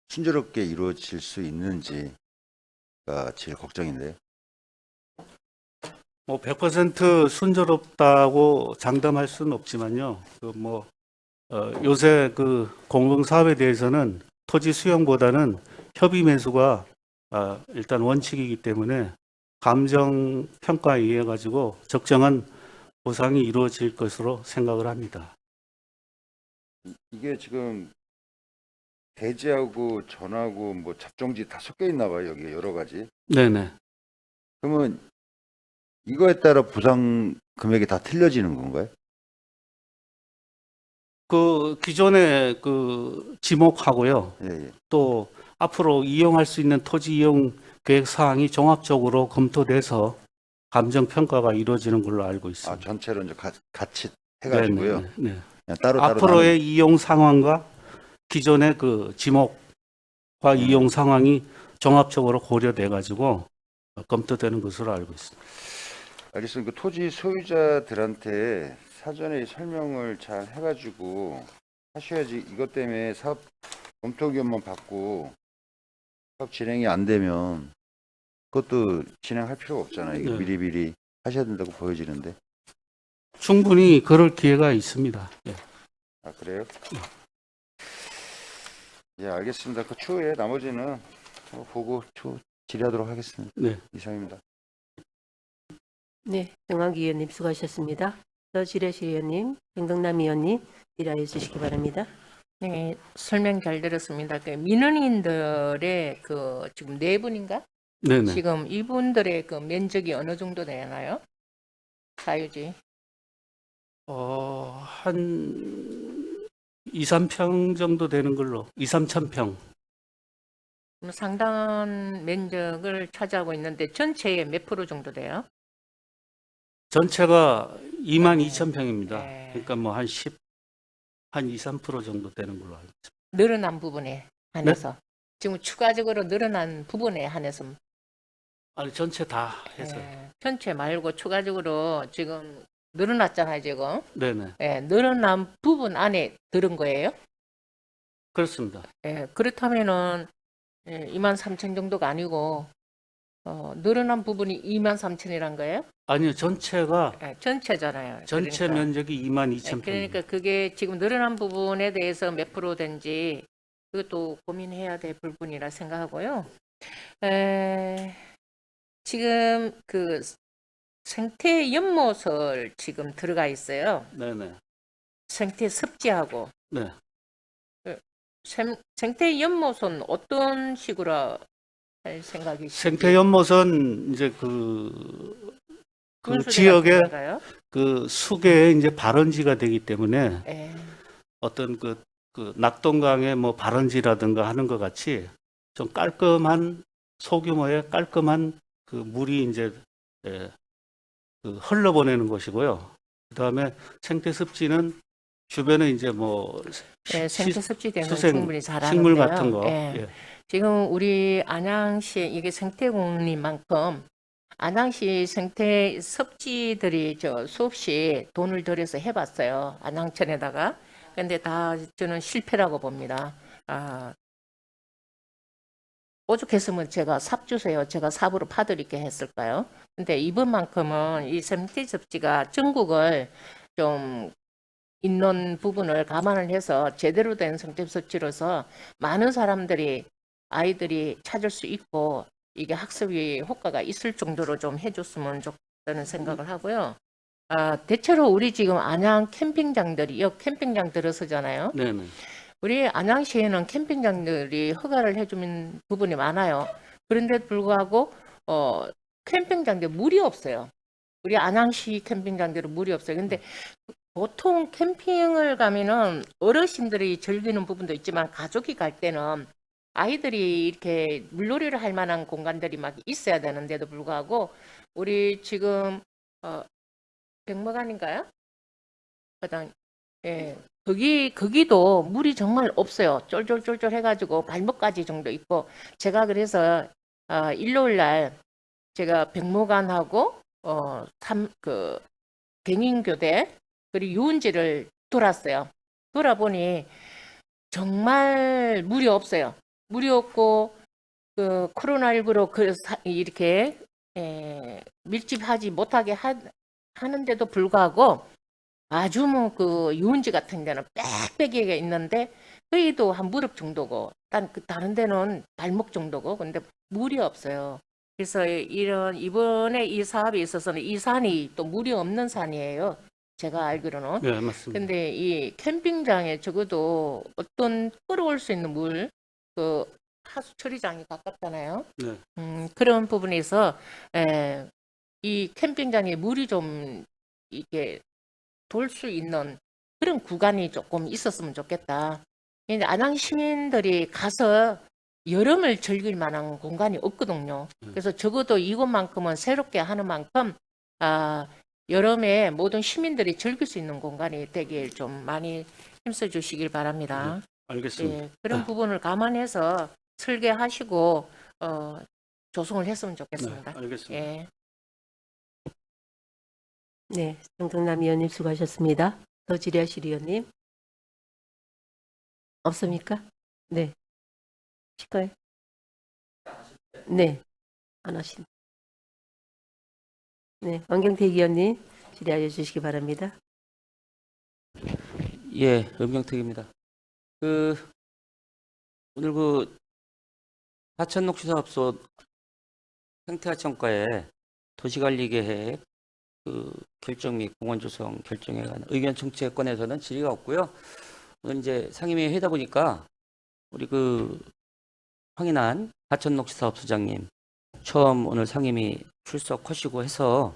순조롭게 이루어질 수 있는지가 제일 걱정인데요. 뭐 100% 순조롭다고 장담할 수는 없지만요. 요새 그 공공사업에 대해서는 토지 수용보다는 협의 매수가 일단 원칙이기 때문에 감정 평가에 의해 가지고 적정한 보상이 이루어질 것으로 생각을 합니다. 이게 지금 대지하고 전하고 뭐 잡종지 다 섞여 있나 봐요. 여기 여러 가지. 네네. 그러면 이거에 따라 보상 금액이 다 틀려지는 건가요? 그 기존의 그 지목하고요. 예, 예. 또 앞으로 이용할 수 있는 토지 이용 계획 사항이 종합적으로 검토돼서 감정 평가가 이루어지는 걸로 알고 아, 있습니다. 전체로 이제 같이 해가지고요. 네, 네, 네. 그냥 따로 앞으로의 이용 상황과 기존의 그 지목과 이용 상황이 종합적으로 고려돼 가지고 검토되는 것으로 알고 있습니다. 알겠습니다. 그 토지 소유자들한테 사전에 설명을 잘 해가지고 하셔야지. 이것 때문에 사업 검토 기업만 받고 사업 진행이 안 되면 그것도 진행할 필요가 없잖아요. 이게 네. 미리미리 하셔야 된다고 보여지는데. 충분히 그럴 기회가 있습니다. 예. 아, 그래요? 예, 알겠습니다. 그 추후에 나머지는 보고 질의하도록 하겠습니다. 네. 이상입니다. 네, 정황기 의원님 수고하셨습니다. 지레시 의원님, 정덕남 의원님 질의하여 주시기 바랍니다. 네, 설명 잘 들었습니다. 그 민원인들의 그 지금 네 분인가? 네네. 지금 이분들의 그 면적이 어느 정도 되나요? 사유지. 한 2, 3평 정도 되는 걸로 2, 3천 평. 그럼 상당한 면적을 차지하고 있는데 전체의 몇 프로 정도 돼요? 전체가 2만 2천 평입니다. 네. 그러니까 뭐 한 2, 3% 정도 되는 걸로 알고 있습니다. 늘어난 부분에 한해서 지금 추가적으로 늘어난 부분에 한해서 아니 전체 다 해서. 전체 말고 추가적으로 지금 늘어났잖아요 지금. 네네. 늘어난 부분 안에 들은 거예요? 그렇습니다. 그렇다면은 2만 3천 정도가 아니고 늘어난 부분이 2만 3천이란 거예요? 아니요, 전체가 전체잖아요. 전체 그러니까. 면적이 2만 2천 평. 그러니까 그게 지금 늘어난 부분에 대해서 몇 프로 된지 그것도 고민해야 될 부분이라 생각하고요. 지금 그 생태 연못을 지금 들어가 있어요. 네네. 생태 습지하고. 네. 생태 연못은 어떤 식으로 할 생각이신지. 생태 연못은 이제 그 분수대가 지역의 들어가요? 그 수계의 이제 발원지가 되기 때문에 예. 어떤 그 낙동강의 뭐 발원지라든가 하는 것 같이 좀 깔끔한 소규모의 깔끔한 그 물이 이제 그 흘러보내는 것이고요. 그다음에 생태 습지는 주변에 이제 뭐 생태 습지 되면 수생, 충분히 잘하는데요. 식물 같은 거. 예. 지금 우리 안양시 이게 생태공원인만큼 안양시 생태 섭지들이 저 수없이 돈을 들여서 해봤어요. 안양천에다가. 근데 다 저는 실패라고 봅니다. 오죽했으면 제가 삽 주세요. 제가 삽으로 파드릴게 했을까요? 근데 이번만큼은 이 생태 섭지가 전국을 좀 있는 부분을 감안을 해서 제대로 된 생태 섭지로서 많은 사람들이 아이들이 찾을 수 있고 이게 학습이 효과가 있을 정도로 좀 해줬으면 좋겠다는 생각을 하고요. 대체로 우리 지금 안양 캠핑장들이 캠핑장 들어서잖아요. 네네. 우리 안양시에는 캠핑장들이 허가를 해주는 부분이 많아요. 그런데 불구하고 캠핑장들 물이 없어요. 우리 안양시 캠핑장들은 물이 없어요. 근데 보통 캠핑을 가면은 어르신들이 즐기는 부분도 있지만 가족이 갈 때는 아이들이 이렇게 물놀이를 할 만한 공간들이 막 있어야 되는데도 불구하고 우리 지금 백마관인가요? 거기도 물이 정말 없어요. 쫄쫄쫄쫄 해가지고 발목까지 정도 있고 제가 그래서 일요일 날 제가 백모관하고 경인교대 그리고 유은지를 돌았어요. 돌아보니 정말 물이 없어요. 물이 없고 그 코로나19로 이렇게 밀집하지 못하게 하는데도 불구하고 아주 뭐 그 유은지 같은 데는 빽빽이가 있는데 거기도 한 무릎 정도고 다른 데는 발목 정도고 근데 물이 없어요. 그래서 이번에 이 사업에 있어서는 이 산이 또 물이 없는 산이에요. 제가 알기로는. 네, 맞습니다. 근데 이 캠핑장에 적어도 어떤 끌어올 수 있는 물, 그 하수 처리장이 가깝잖아요. 네. 그런 부분에서 이 캠핑장에 물이 좀 이게 돌 수 있는 그런 구간이 조금 있었으면 좋겠다. 이제 안양 시민들이 가서 여름을 즐길 만한 공간이 없거든요. 그래서 적어도 이곳만큼은 새롭게 하는 만큼 여름에 모든 시민들이 즐길 수 있는 공간이 되길 좀 많이 힘써 주시길 바랍니다. 알겠습니다. 예, 그런 부분을 감안해서 설계하시고 조성을 했으면 좋겠습니다. 네, 알겠습니다. 예. 네, 정정남 의원님 수고하셨습니다. 더 질의하실 의원님 없습니까? 네. 하실까요? 네, 안 하신. 네, 원경태 의원님 질의하여 주시기 바랍니다. 예, 엄경택입니다. 오늘 하천녹지사업소 생태하천과의 도시관리계획 결정 및 공원 조성 결정에 관한 의견 청취에 관해서는 질의가 없고요. 오늘 이제 상임위에 하다 보니까 우리 황인한 하천녹지사업소장님 처음 오늘 상임위 출석하시고 해서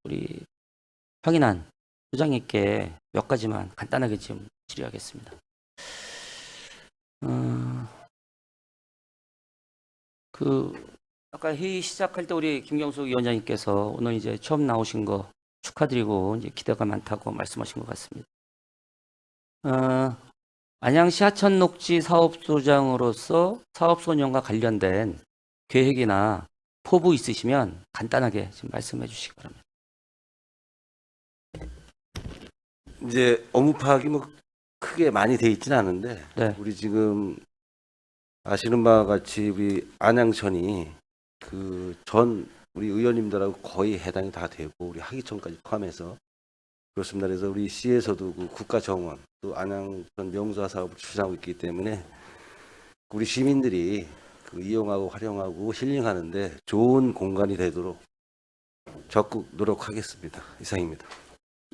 우리 황인한 소장님께 몇 가지만 간단하게 좀 질의하겠습니다. 아까 회의 시작할 때 우리 김경수 위원장님께서 오늘 이제 처음 나오신 거 축하드리고 이제 기대가 많다고 말씀하신 것 같습니다. 안양시 하천녹지 사업소장으로서 사업소 운영과 관련된 계획이나 포부 있으시면 간단하게 좀 말씀해 주시기 바랍니다. 이제 업무 파악이 크게 많이 돼 있지는 않은데 네. 우리 지금 아시는 바와 같이 우리 안양천이 우리 의원님들하고 거의 해당이 다 되고 우리 하기천까지 포함해서 그렇습니다. 그래서 우리 시에서도 국가정원 또 안양천 명소화 사업을 추진하고 있기 때문에 우리 시민들이 이용하고 활용하고 힐링하는데 좋은 공간이 되도록 적극 노력하겠습니다. 이상입니다.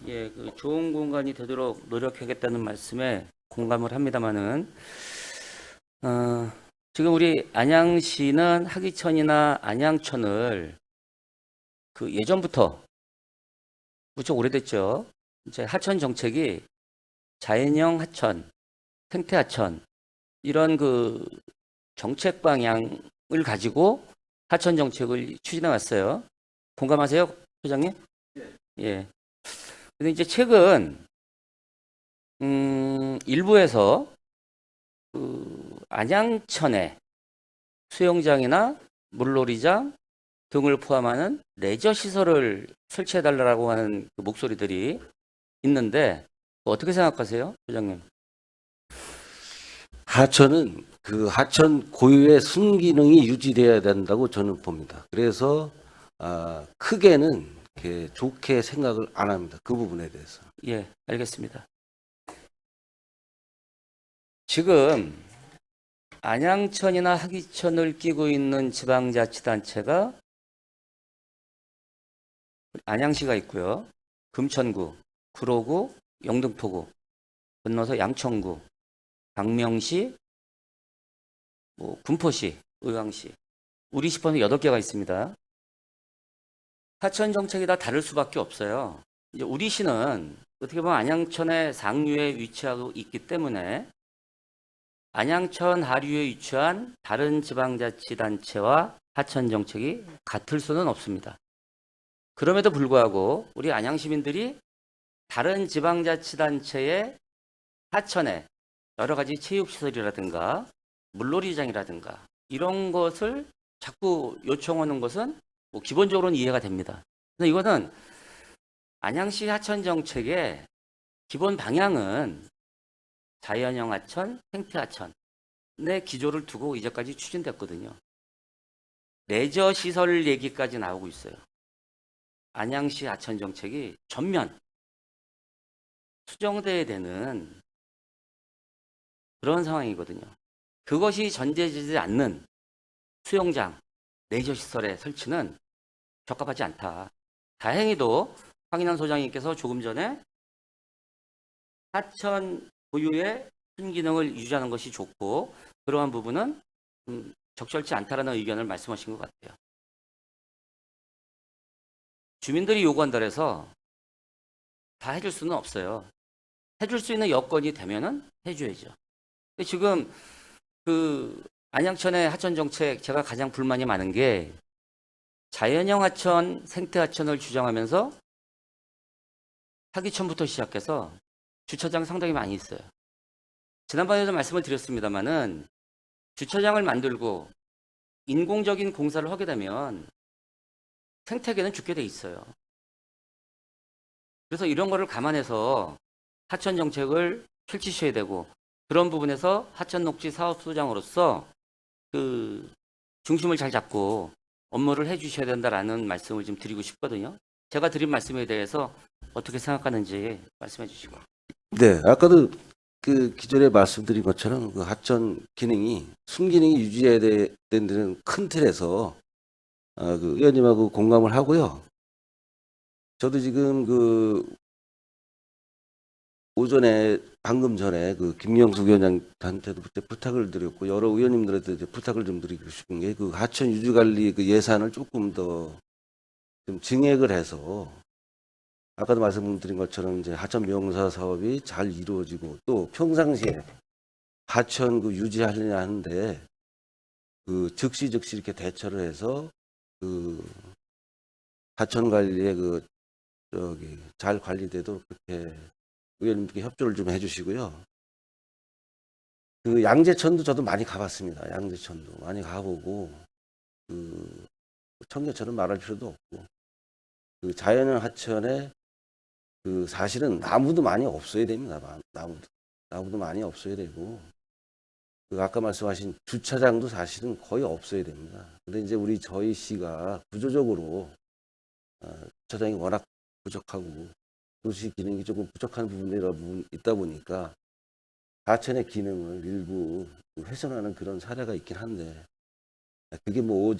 예, 좋은 공간이 되도록 노력하겠다는 말씀에 공감을 합니다만은 지금 우리 안양시는 하기천이나 안양천을 예전부터 무척 오래됐죠. 이제 하천 정책이 자연형 하천, 생태 하천 이런 정책 방향을 가지고 하천 정책을 추진해 왔어요. 공감하세요, 소장님? 예. 근데 이제 최근 일부에서 안양천에 수영장이나 물놀이장 등을 포함하는 레저 시설을 설치해 달라고 하는 목소리들이 있는데 어떻게 생각하세요, 소장님? 하천은 하천 고유의 순기능이 유지돼야 된다고 저는 봅니다. 그래서 크게는 이렇게 좋게 생각을 안 합니다. 그 부분에 대해서. 예, 알겠습니다. 지금 안양천이나 하기천을 끼고 있는 지방자치단체가 안양시가 있고요. 금천구, 구로구, 영등포구, 건너서 양천구, 광명시, 군포시, 의왕시, 우리시 포함해 8개가 있습니다. 하천 정책이 다 다를 수밖에 없어요. 이제 우리시는 어떻게 보면 안양천의 상류에 위치하고 있기 때문에 안양천 하류에 위치한 다른 지방자치단체와 하천 정책이 같을 수는 없습니다. 그럼에도 불구하고 우리 안양 시민들이 다른 지방자치단체의 하천에 여러 가지 체육시설이라든가 물놀이장이라든가 이런 것을 자꾸 요청하는 것은 기본적으로는 이해가 됩니다. 근데 이거는 안양시 하천 정책의 기본 방향은 자연형 하천, 생태 하천의 기조를 두고 이제까지 추진됐거든요. 레저 시설 얘기까지 나오고 있어요. 안양시 하천 정책이 전면 수정돼야 되는 그런 상황이거든요. 그것이 전제되지 않는 수영장, 레저 시설의 설치는 적합하지 않다. 다행히도 황인환 소장님께서 조금 전에 하천 고유의 순기능을 유지하는 것이 좋고 그러한 부분은 적절치 않다라는 의견을 말씀하신 것 같아요. 주민들이 요구한다 해서 다 해줄 수는 없어요. 해줄 수 있는 여건이 되면은 해줘야죠. 근데 지금 그 안양천의 하천 정책 제가 가장 불만이 많은 게 자연형 하천, 생태 하천을 주장하면서 사기천부터 시작해서 주차장 상당히 많이 있어요. 지난번에도 말씀을 드렸습니다만은 주차장을 만들고 인공적인 공사를 하게 되면 생태계는 죽게 돼 있어요. 그래서 이런 거를 감안해서 하천 정책을 펼치셔야 되고 그런 부분에서 하천 녹지 사업소장으로서 그 중심을 잘 잡고 업무를 해주셔야 된다라는 말씀을 좀 드리고 싶거든요. 제가 드린 말씀에 대해서 어떻게 생각하는지 말씀해 주시고. 네, 아까도 그 기존에 말씀드린 것처럼 그 하천 기능이 순기능이 유지해야 되는 큰 틀에서 그 의원님하고 공감을 하고요. 저도 지금 그 오전에 방금 전에 그 김명숙 위원장한테도 그때 부탁을 드렸고 여러 의원님들한테 이제 부탁을 좀 드리고 싶은 게 그 하천 유지 관리 그 예산을 조금 더 좀 증액을 해서 아까도 말씀드린 것처럼 이제 하천 명사 사업이 잘 이루어지고 또 평상시에 하천 그 유지하려냐 하는데 그 즉시 이렇게 대처를 해서 그 하천 관리에 그 저기 잘 관리되도록 그렇게 의원님께 협조를 좀 해주시고요. 그 양재천도 저도 많이 가봤습니다. 양재천도 많이 가보고 그 청계천은 말할 필요도 없고 그 자연형 하천에 그 사실은 나무도 많이 없어야 됩니다. 나무도 많이 없어야 되고 그 아까 말씀하신 주차장도 사실은 거의 없어야 됩니다. 근데 이제 저희 시가 구조적으로 주차장이 워낙 부족하고 도시 기능이 조금 부족한 부분이 있다 보니까 하천의 기능을 일부 훼손하는 그런 사례가 있긴 한데 그게 뭐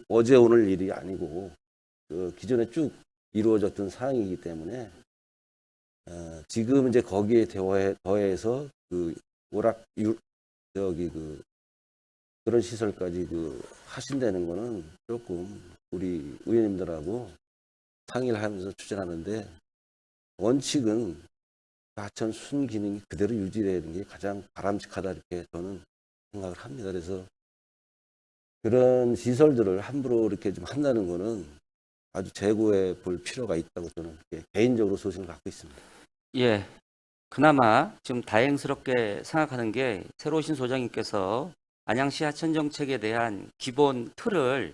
어제 오늘 일이 아니고 그 기존에 쭉 이루어졌던 사항이기 때문에 지금 이제 거기에 더해서 그 그런 시설까지 하신다는 거는 조금 우리 의원님들하고 상의를 하면서 추진하는데 원칙은 하천 순 기능이 그대로 유지되는 게 가장 바람직하다 이렇게 저는 생각을 합니다. 그래서 그런 시설들을 함부로 이렇게 좀 한다는 거는 아주 재고해 볼 필요가 있다고 저는 개인적으로 소신을 갖고 있습니다. 예, 그나마 지금 다행스럽게 생각하는 게 새로 오신 소장님께서 안양시 하천 정책에 대한 기본 틀을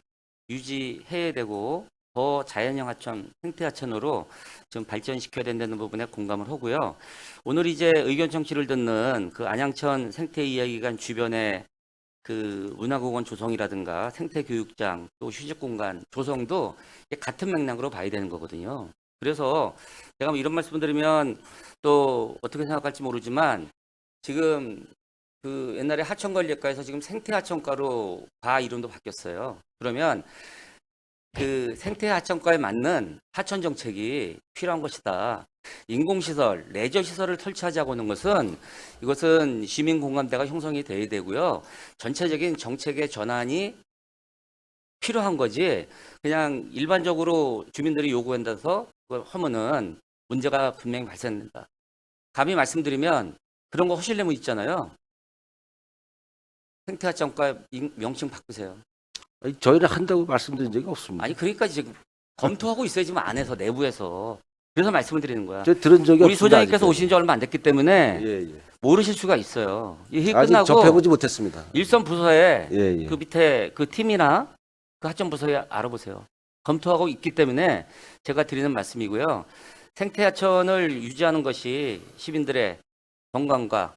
유지해야 되고 더 자연형 하천, 생태 하천으로 좀 발전시켜야 된다는 부분에 공감을 하고요. 오늘 이제 의견 청취를 듣는 그 안양천 생태 이야기관 주변에 그 문화공원 조성이라든가 생태교육장 또 휴식공간 조성도 같은 맥락으로 봐야 되는 거거든요. 그래서 제가 이런 말씀을 드리면 또 어떻게 생각할지 모르지만 지금 그 옛날에 하천관리과에서 지금 생태하천과로 과 이름도 바뀌었어요. 그러면 그 생태하천과에 맞는 하천 정책이 필요한 것이다. 인공시설, 레저시설을 설치하자고 하는 것은 이것은 시민 공감대가 형성이 돼야 되고요. 전체적인 정책의 전환이 필요한 거지 그냥 일반적으로 주민들이 요구한다서 그걸 하면은 문제가 분명히 발생된다. 감히 말씀드리면 그런 거 하시려면 있잖아요. 생태하천과 명칭 바꾸세요. 아니, 저희는 한다고 말씀드린 적이 없습니다. 아니 그러니까 지금 검토하고 있어요 지금 안에서 내부에서. 그래서 말씀을 드리는 거야. 저 들은 적이 우리 없습니다. 소장님께서 아직까지. 오신 지 얼마 안 됐기 때문에 예. 모르실 수가 있어요. 이 회의 아직 끝나고 접해보지 못했습니다. 일선 부서에 예. 그 밑에 그 팀이나 그 하천 부서에 알아보세요. 검토하고 있기 때문에 제가 드리는 말씀이고요. 생태하천을 유지하는 것이 시민들의 건강과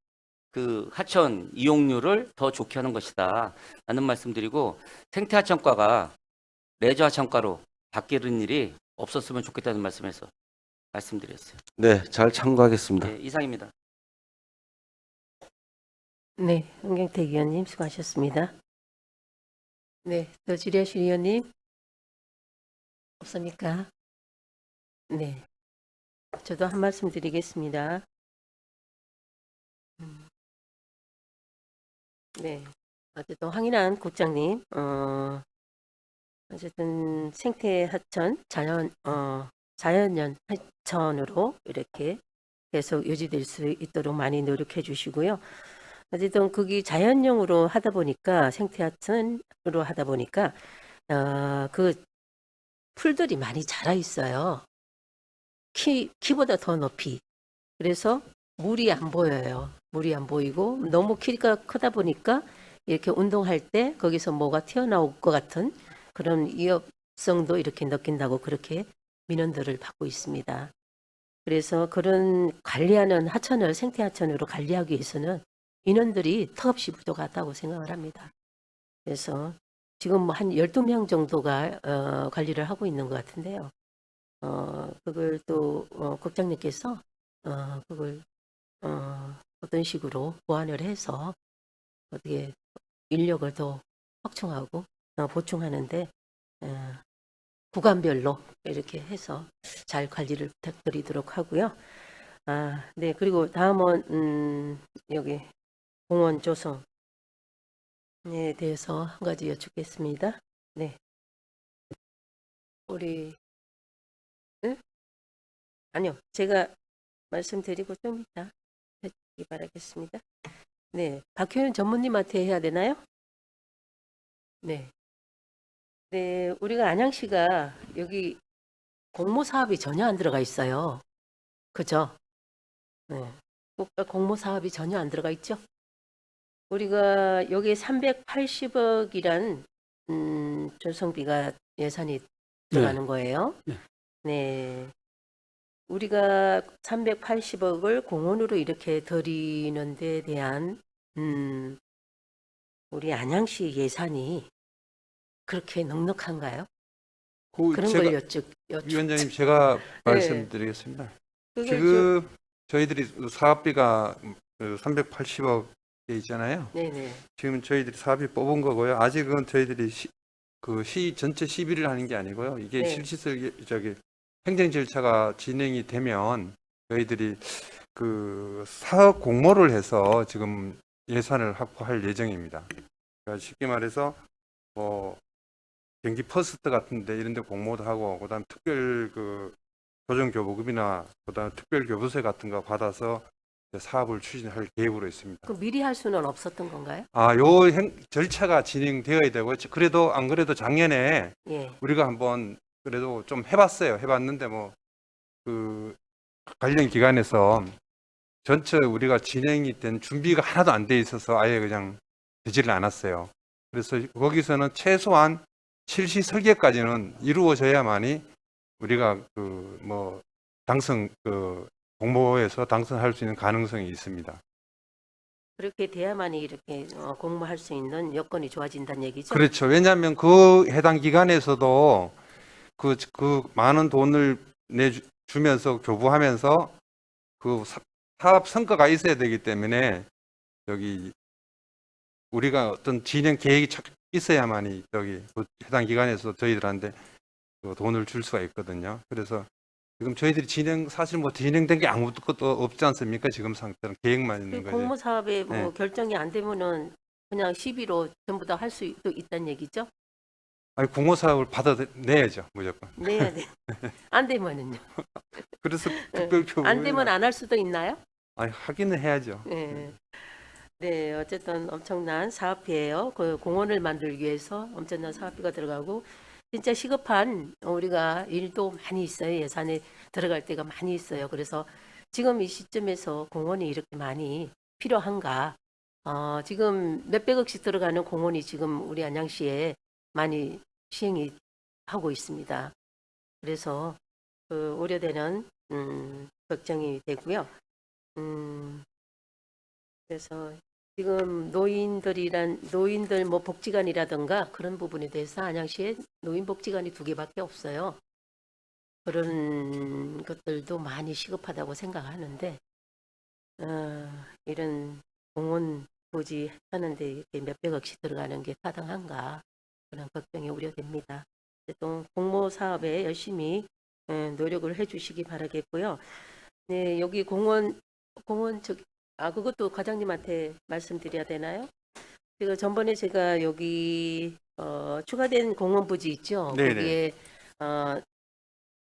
그 하천 이용률을 더 좋게 하는 것이다 라는 말씀드리고 생태하천과가 레저하천과로 바뀌는 일이 없었으면 좋겠다는 말씀에서 말씀드렸어요. 네, 잘 참고하겠습니다. 네, 이상입니다. 네, 홍경택 의원님 수고하셨습니다. 네, 또 질의하실 의원님 없습니까? 네. 저도 한 말씀 드리겠습니다. 네. 어쨌든 황인한 국장님, 어쨌든 생태 하천, 자연연 하천으로 이렇게 계속 유지될 수 있도록 많이 노력해 주시고요. 어쨌든 거기 자연용으로 하다 보니까 생태 하천으로 하다 보니까 그 풀들이 많이 자라 있어요. 키보다 더 높이. 그래서 물이 안 보여요. 물이 안 보이고 너무 키가 크다 보니까 이렇게 운동할 때 거기서 뭐가 튀어나올 것 같은 그런 위협성도 이렇게 느낀다고 그렇게 민원들을 받고 있습니다. 그래서 그런 관리하는 하천을 생태 하천으로 관리하기 위해서는 인원들이 턱없이 부족하다고 생각을 합니다. 그래서 지금 뭐 한 12명 정도가 관리를 하고 있는 것 같은데요. 그걸 또 국장님께서 그걸 어떤 식으로 보완을 해서 어떻게 인력을 더 확충하고 보충하는데 구간별로 이렇게 해서 잘 관리를 부탁드리도록 하고요. 네. 그리고 다음은 여기 공원 조성에 대해서 한 가지 여쭙겠습니다. 네. 우리 아니요. 제가 말씀드리고 좀 이따 해주시기 바라겠습니다. 네. 박효연 전무님한테 해야 되나요? 네. 네. 우리가 안양시가 여기 공모 사업이 전혀 안 들어가 있어요. 그죠? 네. 공모 사업이 전혀 안 들어가 있죠? 우리가 여기 380억이란 조성비가 예산이 들어가는 거예요. 네. 네. 우리가 380억을 공원으로 이렇게 들이는 데 대한 우리 안양시 예산이 그렇게 넉넉한가요? 그런 걸 위원장님 제가 네. 말씀드리겠습니다. 그게 지금 저희들이 사업비가 380억에 있잖아요. 네네. 지금 저희들이 사업비 뽑은 거고요. 아직은 저희들이 시 전체 시비를 하는 게 아니고요. 이게 네. 실질적인 행정 절차가 진행이 되면 저희들이 그 사업 공모를 해서 지금 예산을 확보할 예정입니다. 그러니까 쉽게 말해서 뭐 경기 퍼스트 같은데 이런 데 공모도 하고 그다음 특별 그 조정교부금이나 그다음 특별 교부세 같은 거 받아서 사업을 추진할 계획으로 있습니다. 그 미리 할 수는 없었던 건가요? 요 절차가 진행되어야 되고 그래도 안 그래도 작년에 예. 우리가 한번 그래도 좀 해봤어요. 해봤는데 뭐 그 관련 기관에서 전체 우리가 진행이 된 준비가 하나도 안 돼 있어서 아예 그냥 되지를 않았어요. 그래서 거기서는 최소한 실시 설계까지는 이루어져야만이 우리가 그 뭐 당선 공모에서 당선할 수 있는 가능성이 있습니다. 그렇게 돼야만이 이렇게 공모할 수 있는 여건이 좋아진다는 얘기죠? 그렇죠. 왜냐하면 그 해당 기관에서도 그 많은 돈을 내주면서 교부하면서 그 사업 성과가 있어야 되기 때문에 여기 우리가 어떤 진행 계획이 있어야만이 여기 그 해당 기관에서 저희들한테 그 돈을 줄 수가 있거든요. 그래서 지금 저희들이 사실 뭐 진행된 게 아무것도 없지 않습니까? 지금 상태는 계획만 있는 그 거죠. 공모 사업에 뭐 네. 결정이 안 되면은 그냥 시비로 전부 다 할 수 있다는 얘기죠? 아니 공모 사업을 받아내야죠, 무조건. 내야 돼. 안 되면은요? 그래서 특별 교부 안 되면 안 할 수도 있나요? 아니 하기는 해야죠. 네. 네, 어쨌든 엄청난 사업비예요. 그 공원을 만들기 위해서 엄청난 사업비가 들어가고 진짜 시급한 우리가 일도 많이 있어요. 예산에 들어갈 때가 많이 있어요. 그래서 지금 이 시점에서 공원이 이렇게 많이 필요한가? 지금 몇백억씩 들어가는 공원이 지금 우리 안양시에 많이 시행이 하고 있습니다. 그래서 그 우려되는 걱정이 되고요. 그래서 지금 노인들 뭐 복지관이라든가 그런 부분에 대해서 안양시에 노인복지관이 2개밖에 없어요. 그런 것들도 많이 시급하다고 생각하는데 이런 공원 부지 하는데 이렇게 몇백억씩 들어가는 게 타당한가 그런 걱정이 우려됩니다. 또 공모 사업에 열심히 노력을 해주시기 바라겠고요. 네, 여기 공원 그것도 과장님한테 말씀드려야 되나요? 전번에 제가 여기 추가된 공원 부지 있죠. 네네. 거기에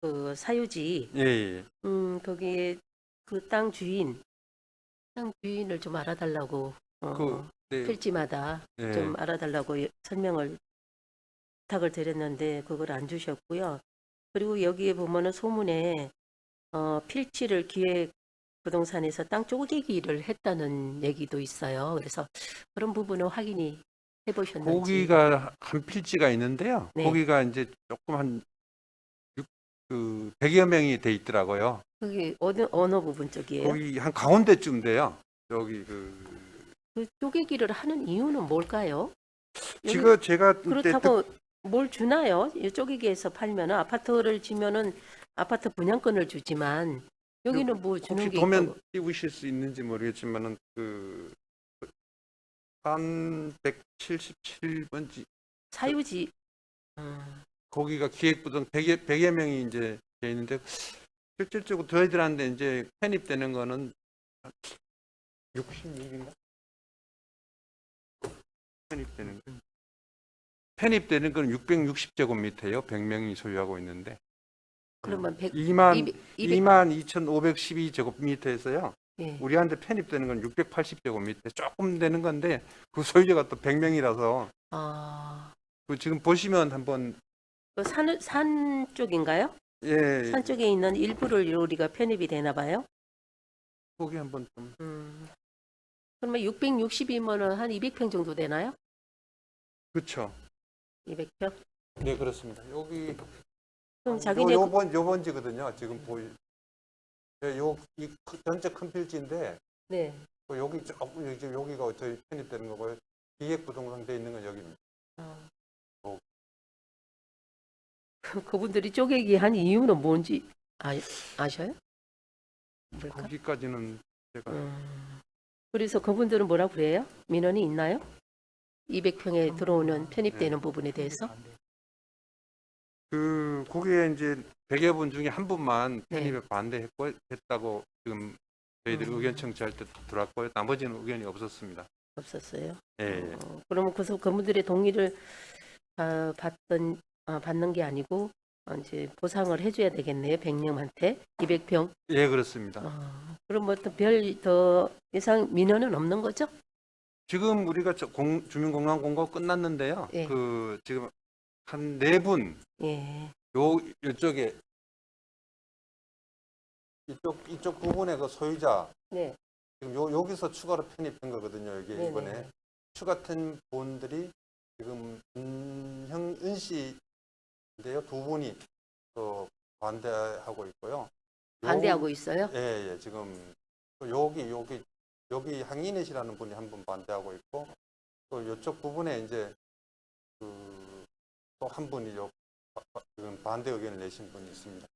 그 사유지, 예, 예. 거기에 그 땅 주인을 좀 알아달라고 네. 필지마다 예. 좀 알아달라고 설명을 부탁을 드렸는데 그걸 안 주셨고요. 그리고 여기에 보면은 소문에 필지를 기획 부동산에서 땅 쪼개기를 했다는 얘기도 있어요. 그래서 그런 부분은 확인이 해보셨는지. 거기가 한 필지가 있는데요. 네. 거기가 이제 조금 한 100여 명이 돼 있더라고요. 그게 어느 부분 쪽이에요? 거기 한 가운데쯤 돼요. 여기 그 쪼개기를 하는 이유는 뭘까요? 여기 지금 제가 그때 그렇다고 뭘 주나요? 이 쪼개기에서 팔면은 아파트를 지면은 아파트 분양권을 주지만 여기는 뭐 주는 혹시 게 도면 있다고. 띄우실 수 있는지 모르겠지만은 한 177번지 사유지. 거기가 기획부동 100여 명이 이제 돼 있는데 실질적으로 저희들한테 이제 편입되는 거는 66인가? 편입되는 건 660제곱미터예요. 100명이 소유하고 있는데. 그러면 22,512제곱미터에서요. 예. 우리한테 편입되는 건 680제곱미터 조금 되는 건데 그 소유자가 또 100명이라서 지금 보시면 한번 산 쪽인가요? 예, 산 쪽에 있는 일부를 우리가 편입이 되나 봐요. 거기 한번 좀 그러면 660이면은 한 200평 정도 되나요? 그렇죠. 200평? 네, 그렇습니다. 여기 그럼 자기네 요 번지거든요. 지금 이 전체 큰 필지인데 네. 여기가 저희 편입되는 거고요. 기획부동산 돼 있는 건 여기입니다. 그분들이 쪼개기 한 이유는 뭔지 아셔요? 뭘까? 거기까지는 제가 그래서 그분들은 뭐라고 그래요? 민원이 있나요? 200평에 들어오는 편입되는 부분에 대해서? 거기에 이제 100여 분 중에 한 분만 네. 편입에 반대했다고 지금 저희들이 의견 청취할 때 들어왔고요. 나머지는 의견이 없었습니다. 없었어요. 예. 그러면 그분들의 동의를 받는 게 아니고 이제 보상을 해줘야 되겠네요. 100명한테 200평. 예, 그렇습니다. 그럼 뭐 더 이상 민원은 없는 거죠? 지금 우리가 주민공란 공고 끝났는데요. 예. 지금 한 4분 예. 이쪽에 이쪽 부분의 그 소유자 네. 지금 여기서 추가로 편입된 거거든요. 여기 네네. 이번에 추가된 분들이 지금 은형 씨인데요. 두 분이 또 반대하고 있고요. 반대하고 있어요? 예, 예. 지금 또 여기 항인넷이라는 분이 한 분 반대하고 있고 또 이쪽 부분에 이제 또 한 분이 지금 반대 의견을 내신 분이 있습니다.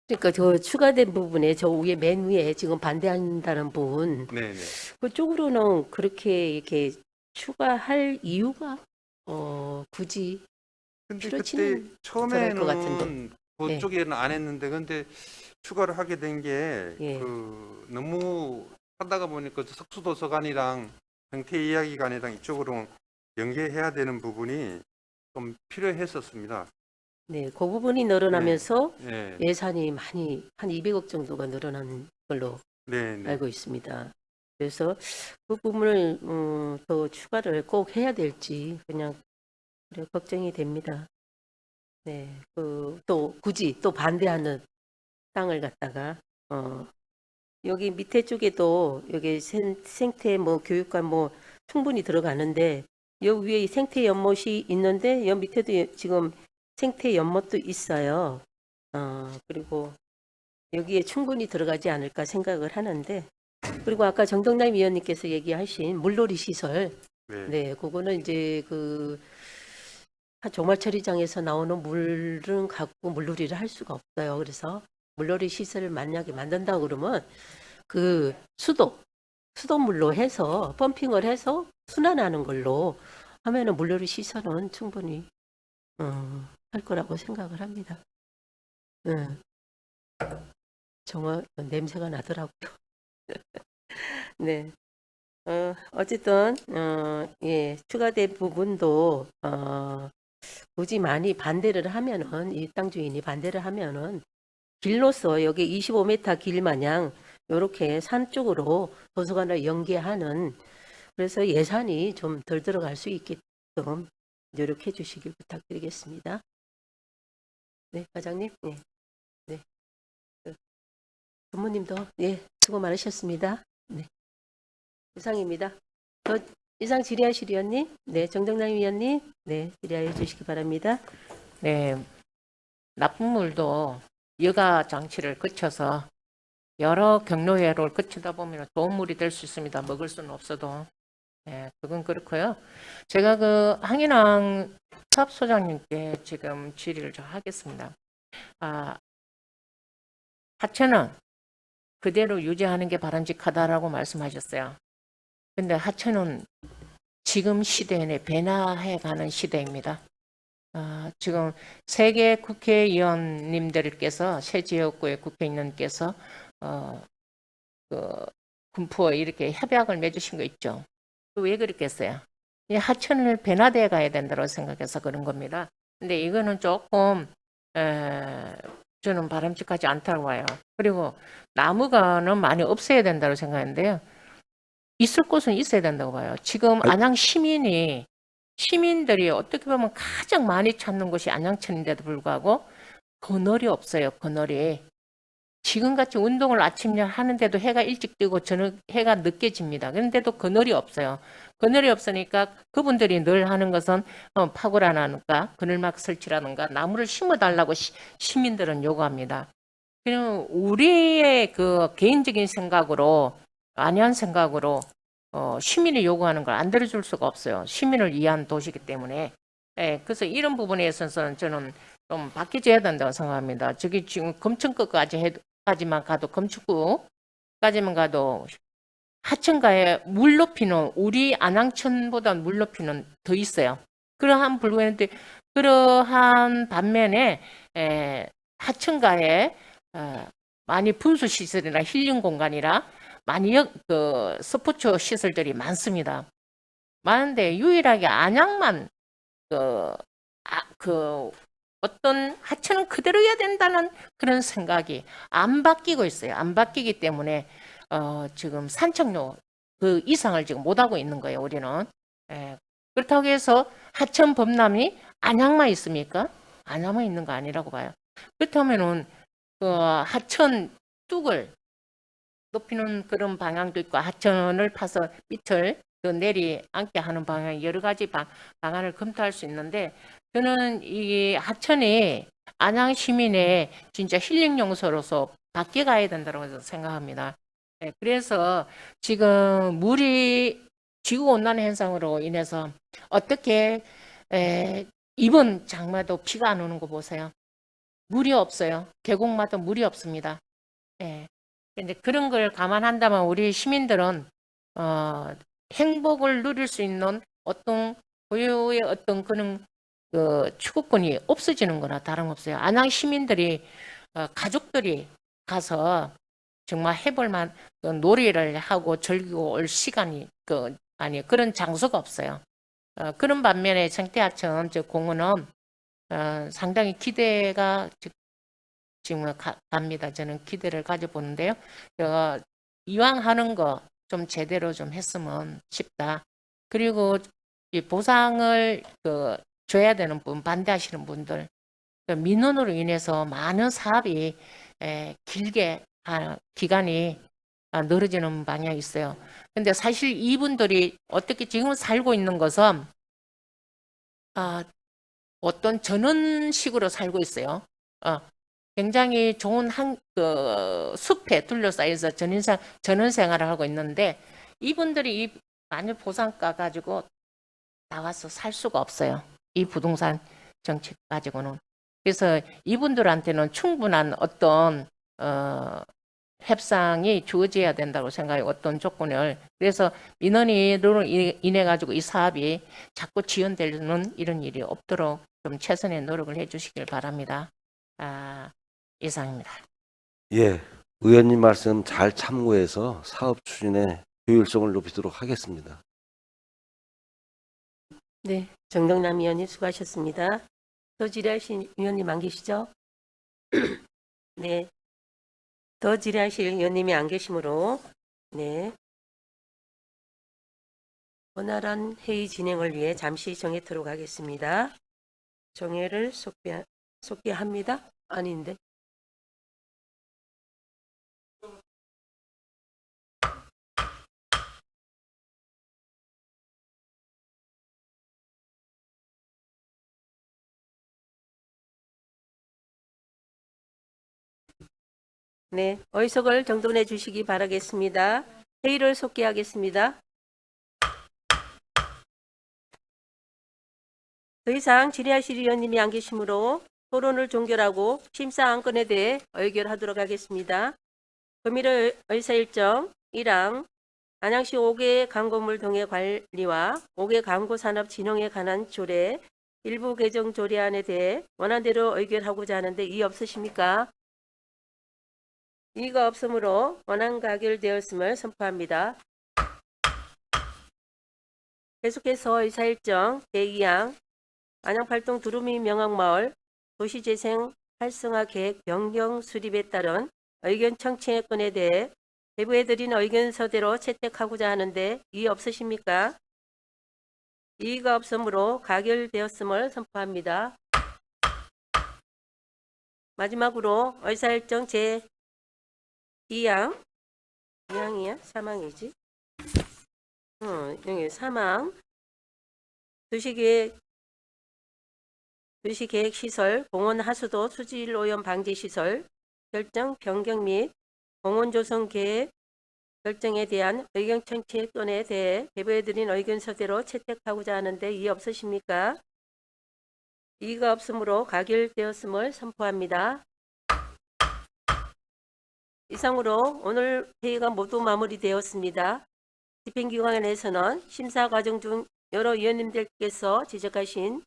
그러니까 저 추가된 부분에 저 위에 맨 위에 지금 반대한다는 분 네, 네. 그쪽으로는 그렇게 이렇게 추가할 이유가 굳이 근데 그렇지는 그때 않을 것 같은데. 처음에는 그쪽에는 안 했는데 근데 추가를 하게 된 게 예. 너무 하다가 보니까 석수도서관이랑 생태이야기관이랑 이쪽으로 연계해야 되는 부분이 좀 필요했었습니다. 네, 그 부분이 늘어나면서 네. 예산이 많이 한 200억 정도가 늘어난 걸로 네, 네. 알고 있습니다. 그래서 그 부분을 더 추가를 꼭 해야 될지 그냥 그래 걱정이 됩니다. 네, 또 굳이 또 반대하는 땅을 갖다가 여기 밑에 쪽에도 여기 생태 뭐 교육관 뭐 충분히 들어가는데 여기 위에 생태 연못이 있는데 여기 밑에도 지금 생태 연못도 있어요. 그리고 여기에 충분히 들어가지 않을까 생각을 하는데 그리고 아까 정덕남 위원님께서 얘기하신 물놀이 시설 네, 그거는 이제 조말 처리장에서 나오는 물은 갖고 물놀이를 할 수가 없어요. 그래서 물놀이 시설을 만약에 만든다 그러면 그 수돗물로 해서 펌핑을 해서 순환하는 걸로 하면은 물놀이 시설은 충분히 할 거라고 생각을 합니다. 응. 정말 냄새가 나더라고요. 네. 어쨌든 예, 추가된 부분도 굳이 많이 반대를 하면은 이 땅 주인이 반대를 하면은 길로서 여기 25m 길 마냥 이렇게 산 쪽으로 도서관을 연계하는 그래서 예산이 좀 덜 들어갈 수 있게끔 노력해 주시길 부탁드리겠습니다. 네, 과장님. 네. 네. 전무님도 예, 수고 많으셨습니다. 네. 이상입니다. 이상 질의하실 위원님, 네, 정정남 위원님, 네, 질의해 주시기 바랍니다. 네, 나쁜 물도 여가 장치를 거쳐서 여러 경로회로를 거치다 보면 좋은 물이 될 수 있습니다. 먹을 수는 없어도. 네, 그건 그렇고요. 제가 그 항인왕 사업소장님께 지금 질의를 좀 하겠습니다. 하천은 그대로 유지하는 게 바람직하다라고 말씀하셨어요. 근데 하천은 지금 시대에 변화해가는 시대입니다. 지금 세계 국회의원님들께서 새 지역구의 국회의원님께서 그 군포에 이렇게 협약을 맺으신 거 있죠. 왜 그렇겠어요? 이 하천을 변화돼 가야 된다고 생각해서 그런 겁니다. 근데 이거는 조금 저는 바람직하지 않다고 봐요. 그리고 나무가는 많이 없애야 된다고 생각하는데요. 있을 곳은 있어야 된다고 봐요. 지금 안양 시민들이 어떻게 보면 가장 많이 찾는 곳이 안양천인데도 불구하고 그늘이 없어요. 그늘이. 지금같이 운동을 아침에 하는데도 해가 일찍 뜨고 저녁 해가 늦게 집니다. 그런데도 그늘이 없어요. 그늘이 없으니까 그분들이 늘 하는 것은 파고라라든가 그늘막 설치라든가 나무를 심어달라고 시민들은 요구합니다. 그럼 우리의 그 개인적인 생각으로 안이한 생각으로 시민이 요구하는 걸 안 들어줄 수가 없어요. 시민을 위한 도시이기 때문에. 예, 그래서 이런 부분에 있어서는 저는 좀 바뀌어야 된다고 생각합니다. 저기 지금 검천까지만 가도 검축구까지만 가도 하천가에 물 높이는 우리 안양천보다 물 높이는 더 있어요. 그러한 불구인데 그러한 반면에 하천가에 많이 분수 시설이나 힐링 공간이라 많이 그 스포츠 시설들이 많습니다. 많은데 유일하게 안양만 어떤 하천은 그대로 해야 된다는 그런 생각이 안 바뀌고 있어요. 안 바뀌기 때문에 지금 산책로 그 이상을 지금 못 하고 있는 거예요. 우리는. 그렇다고 해서 하천 범람이 안양만 있습니까? 안양만 있는 거 아니라고 봐요. 그렇다면은 그 하천 뚝을 높이는 그런 방향도 있고 하천을 파서 밑을 내리앉게 하는 방향 여러 가지 방안을 검토할 수 있는데 저는 이 하천이 안양 시민의 진짜 힐링 용소로서 바뀌어가야 된다고 생각합니다. 그래서 지금 물이 지구온난화 현상으로 인해서 어떻게 이번 장마도 비가 안 오는 거 보세요. 물이 없어요. 계곡마다 물이 없습니다. 근데 그런 걸 감안한다면 우리 시민들은 행복을 누릴 수 있는 어떤 고유의 어떤 그런 추구권이 없어지는 거나 다름없어요. 안양 시민들이 가족들이 가서 정말 해볼만 놀이를 하고 즐기고 올 시간이 그런 장소가 없어요. 그런 반면에 생태하천 공원은 상당히 기대가 지금 갑니다. 저는 기대를 가져보는데요. 이왕 하는 거 좀 제대로 좀 했으면 싶다. 그리고 이 보상을 줘야 되는 분, 반대하시는 분들, 민원으로 인해서 많은 사업이 길게 기간이 늘어지는 방향이 있어요. 근데 사실 이분들이 어떻게 지금 살고 있는 것은 어떤 전원식으로 살고 있어요. 굉장히 좋은 숲에 둘러싸여서 전원 생활을 하고 있는데 이분들이 이 많은 보상가 가지고 나와서 살 수가 없어요. 이 부동산 정책 가지고는. 그래서 이분들한테는 충분한 어떤 협상이 주어져야 된다고 생각해요. 어떤 조건을. 그래서 민원으로 인해 가지고 이 사업이 자꾸 지연되는 이런 일이 없도록 좀 최선의 노력을 해주시길 바랍니다. 이상입니다. 예, 의원님 말씀 잘 참고해서 사업 추진의 효율성을 높이도록 하겠습니다. 네, 정덕남 의원님 수고하셨습니다. 더 질의하실 의원님 안 계시죠? 네, 더 질의하실 의원님이 안 계시므로 네, 원활한 회의 진행을 위해 잠시 정회토록 하겠습니다. 정회를 속개합니다. 아닌데. 네, 의석을 정돈해 주시기 바라겠습니다. 회의를 속개하겠습니다. 더 이상 질의하실 의원님이 안 계시므로 토론을 종결하고 심사 안건에 대해 의결하도록 하겠습니다. 금일의 의사일정 1항 안양시 5개 광고물 등의 관리와 5개 광고산업 진흥에 관한 조례 일부 개정 조례안에 대해 원안대로 의결하고자 하는데 이의 없으십니까? 이의가 없으므로 원안 가결되었음을 선포합니다. 계속해서 의사일정 제2항 안양팔동 두루미 명왕마을 도시재생 활성화 계획 변경 수립에 따른 의견 청취의 건에 대해 대부해드린 의견서대로 채택하고자 하는데 이의 없으십니까? 이의가 없으므로 가결되었음을 선포합니다. 마지막으로 의사일정 제2항 2항이야? 3항이지? 여기 3항 도시계획시설, 공원 하수도 수질 오염 방지 시설 결정 변경 및 공원 조성 계획 결정에 대한 의견 청취 건에 대해 배부해드린 의견서대로 채택하고자 하는데 이의 없으십니까? 이의가 없으므로 가결되었음을 선포합니다. 이상으로 오늘 회의가 모두 마무리되었습니다. 집행기관에서는 심사 과정 중 여러 위원님들께서 지적하신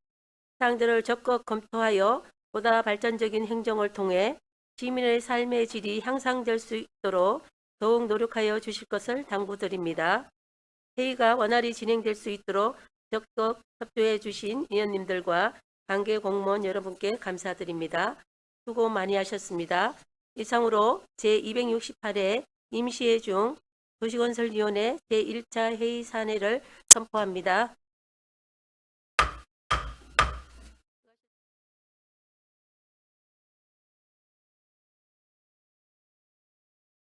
사항들을 적극 검토하여 보다 발전적인 행정을 통해 시민의 삶의 질이 향상될 수 있도록 더욱 노력하여 주실 것을 당부드립니다. 회의가 원활히 진행될 수 있도록 적극 협조해 주신 위원님들과 관계 공무원 여러분께 감사드립니다. 수고 많이 하셨습니다. 이상으로 제268회 임시회 중 도시건설위원회 제1차 회의 사내를 선포합니다.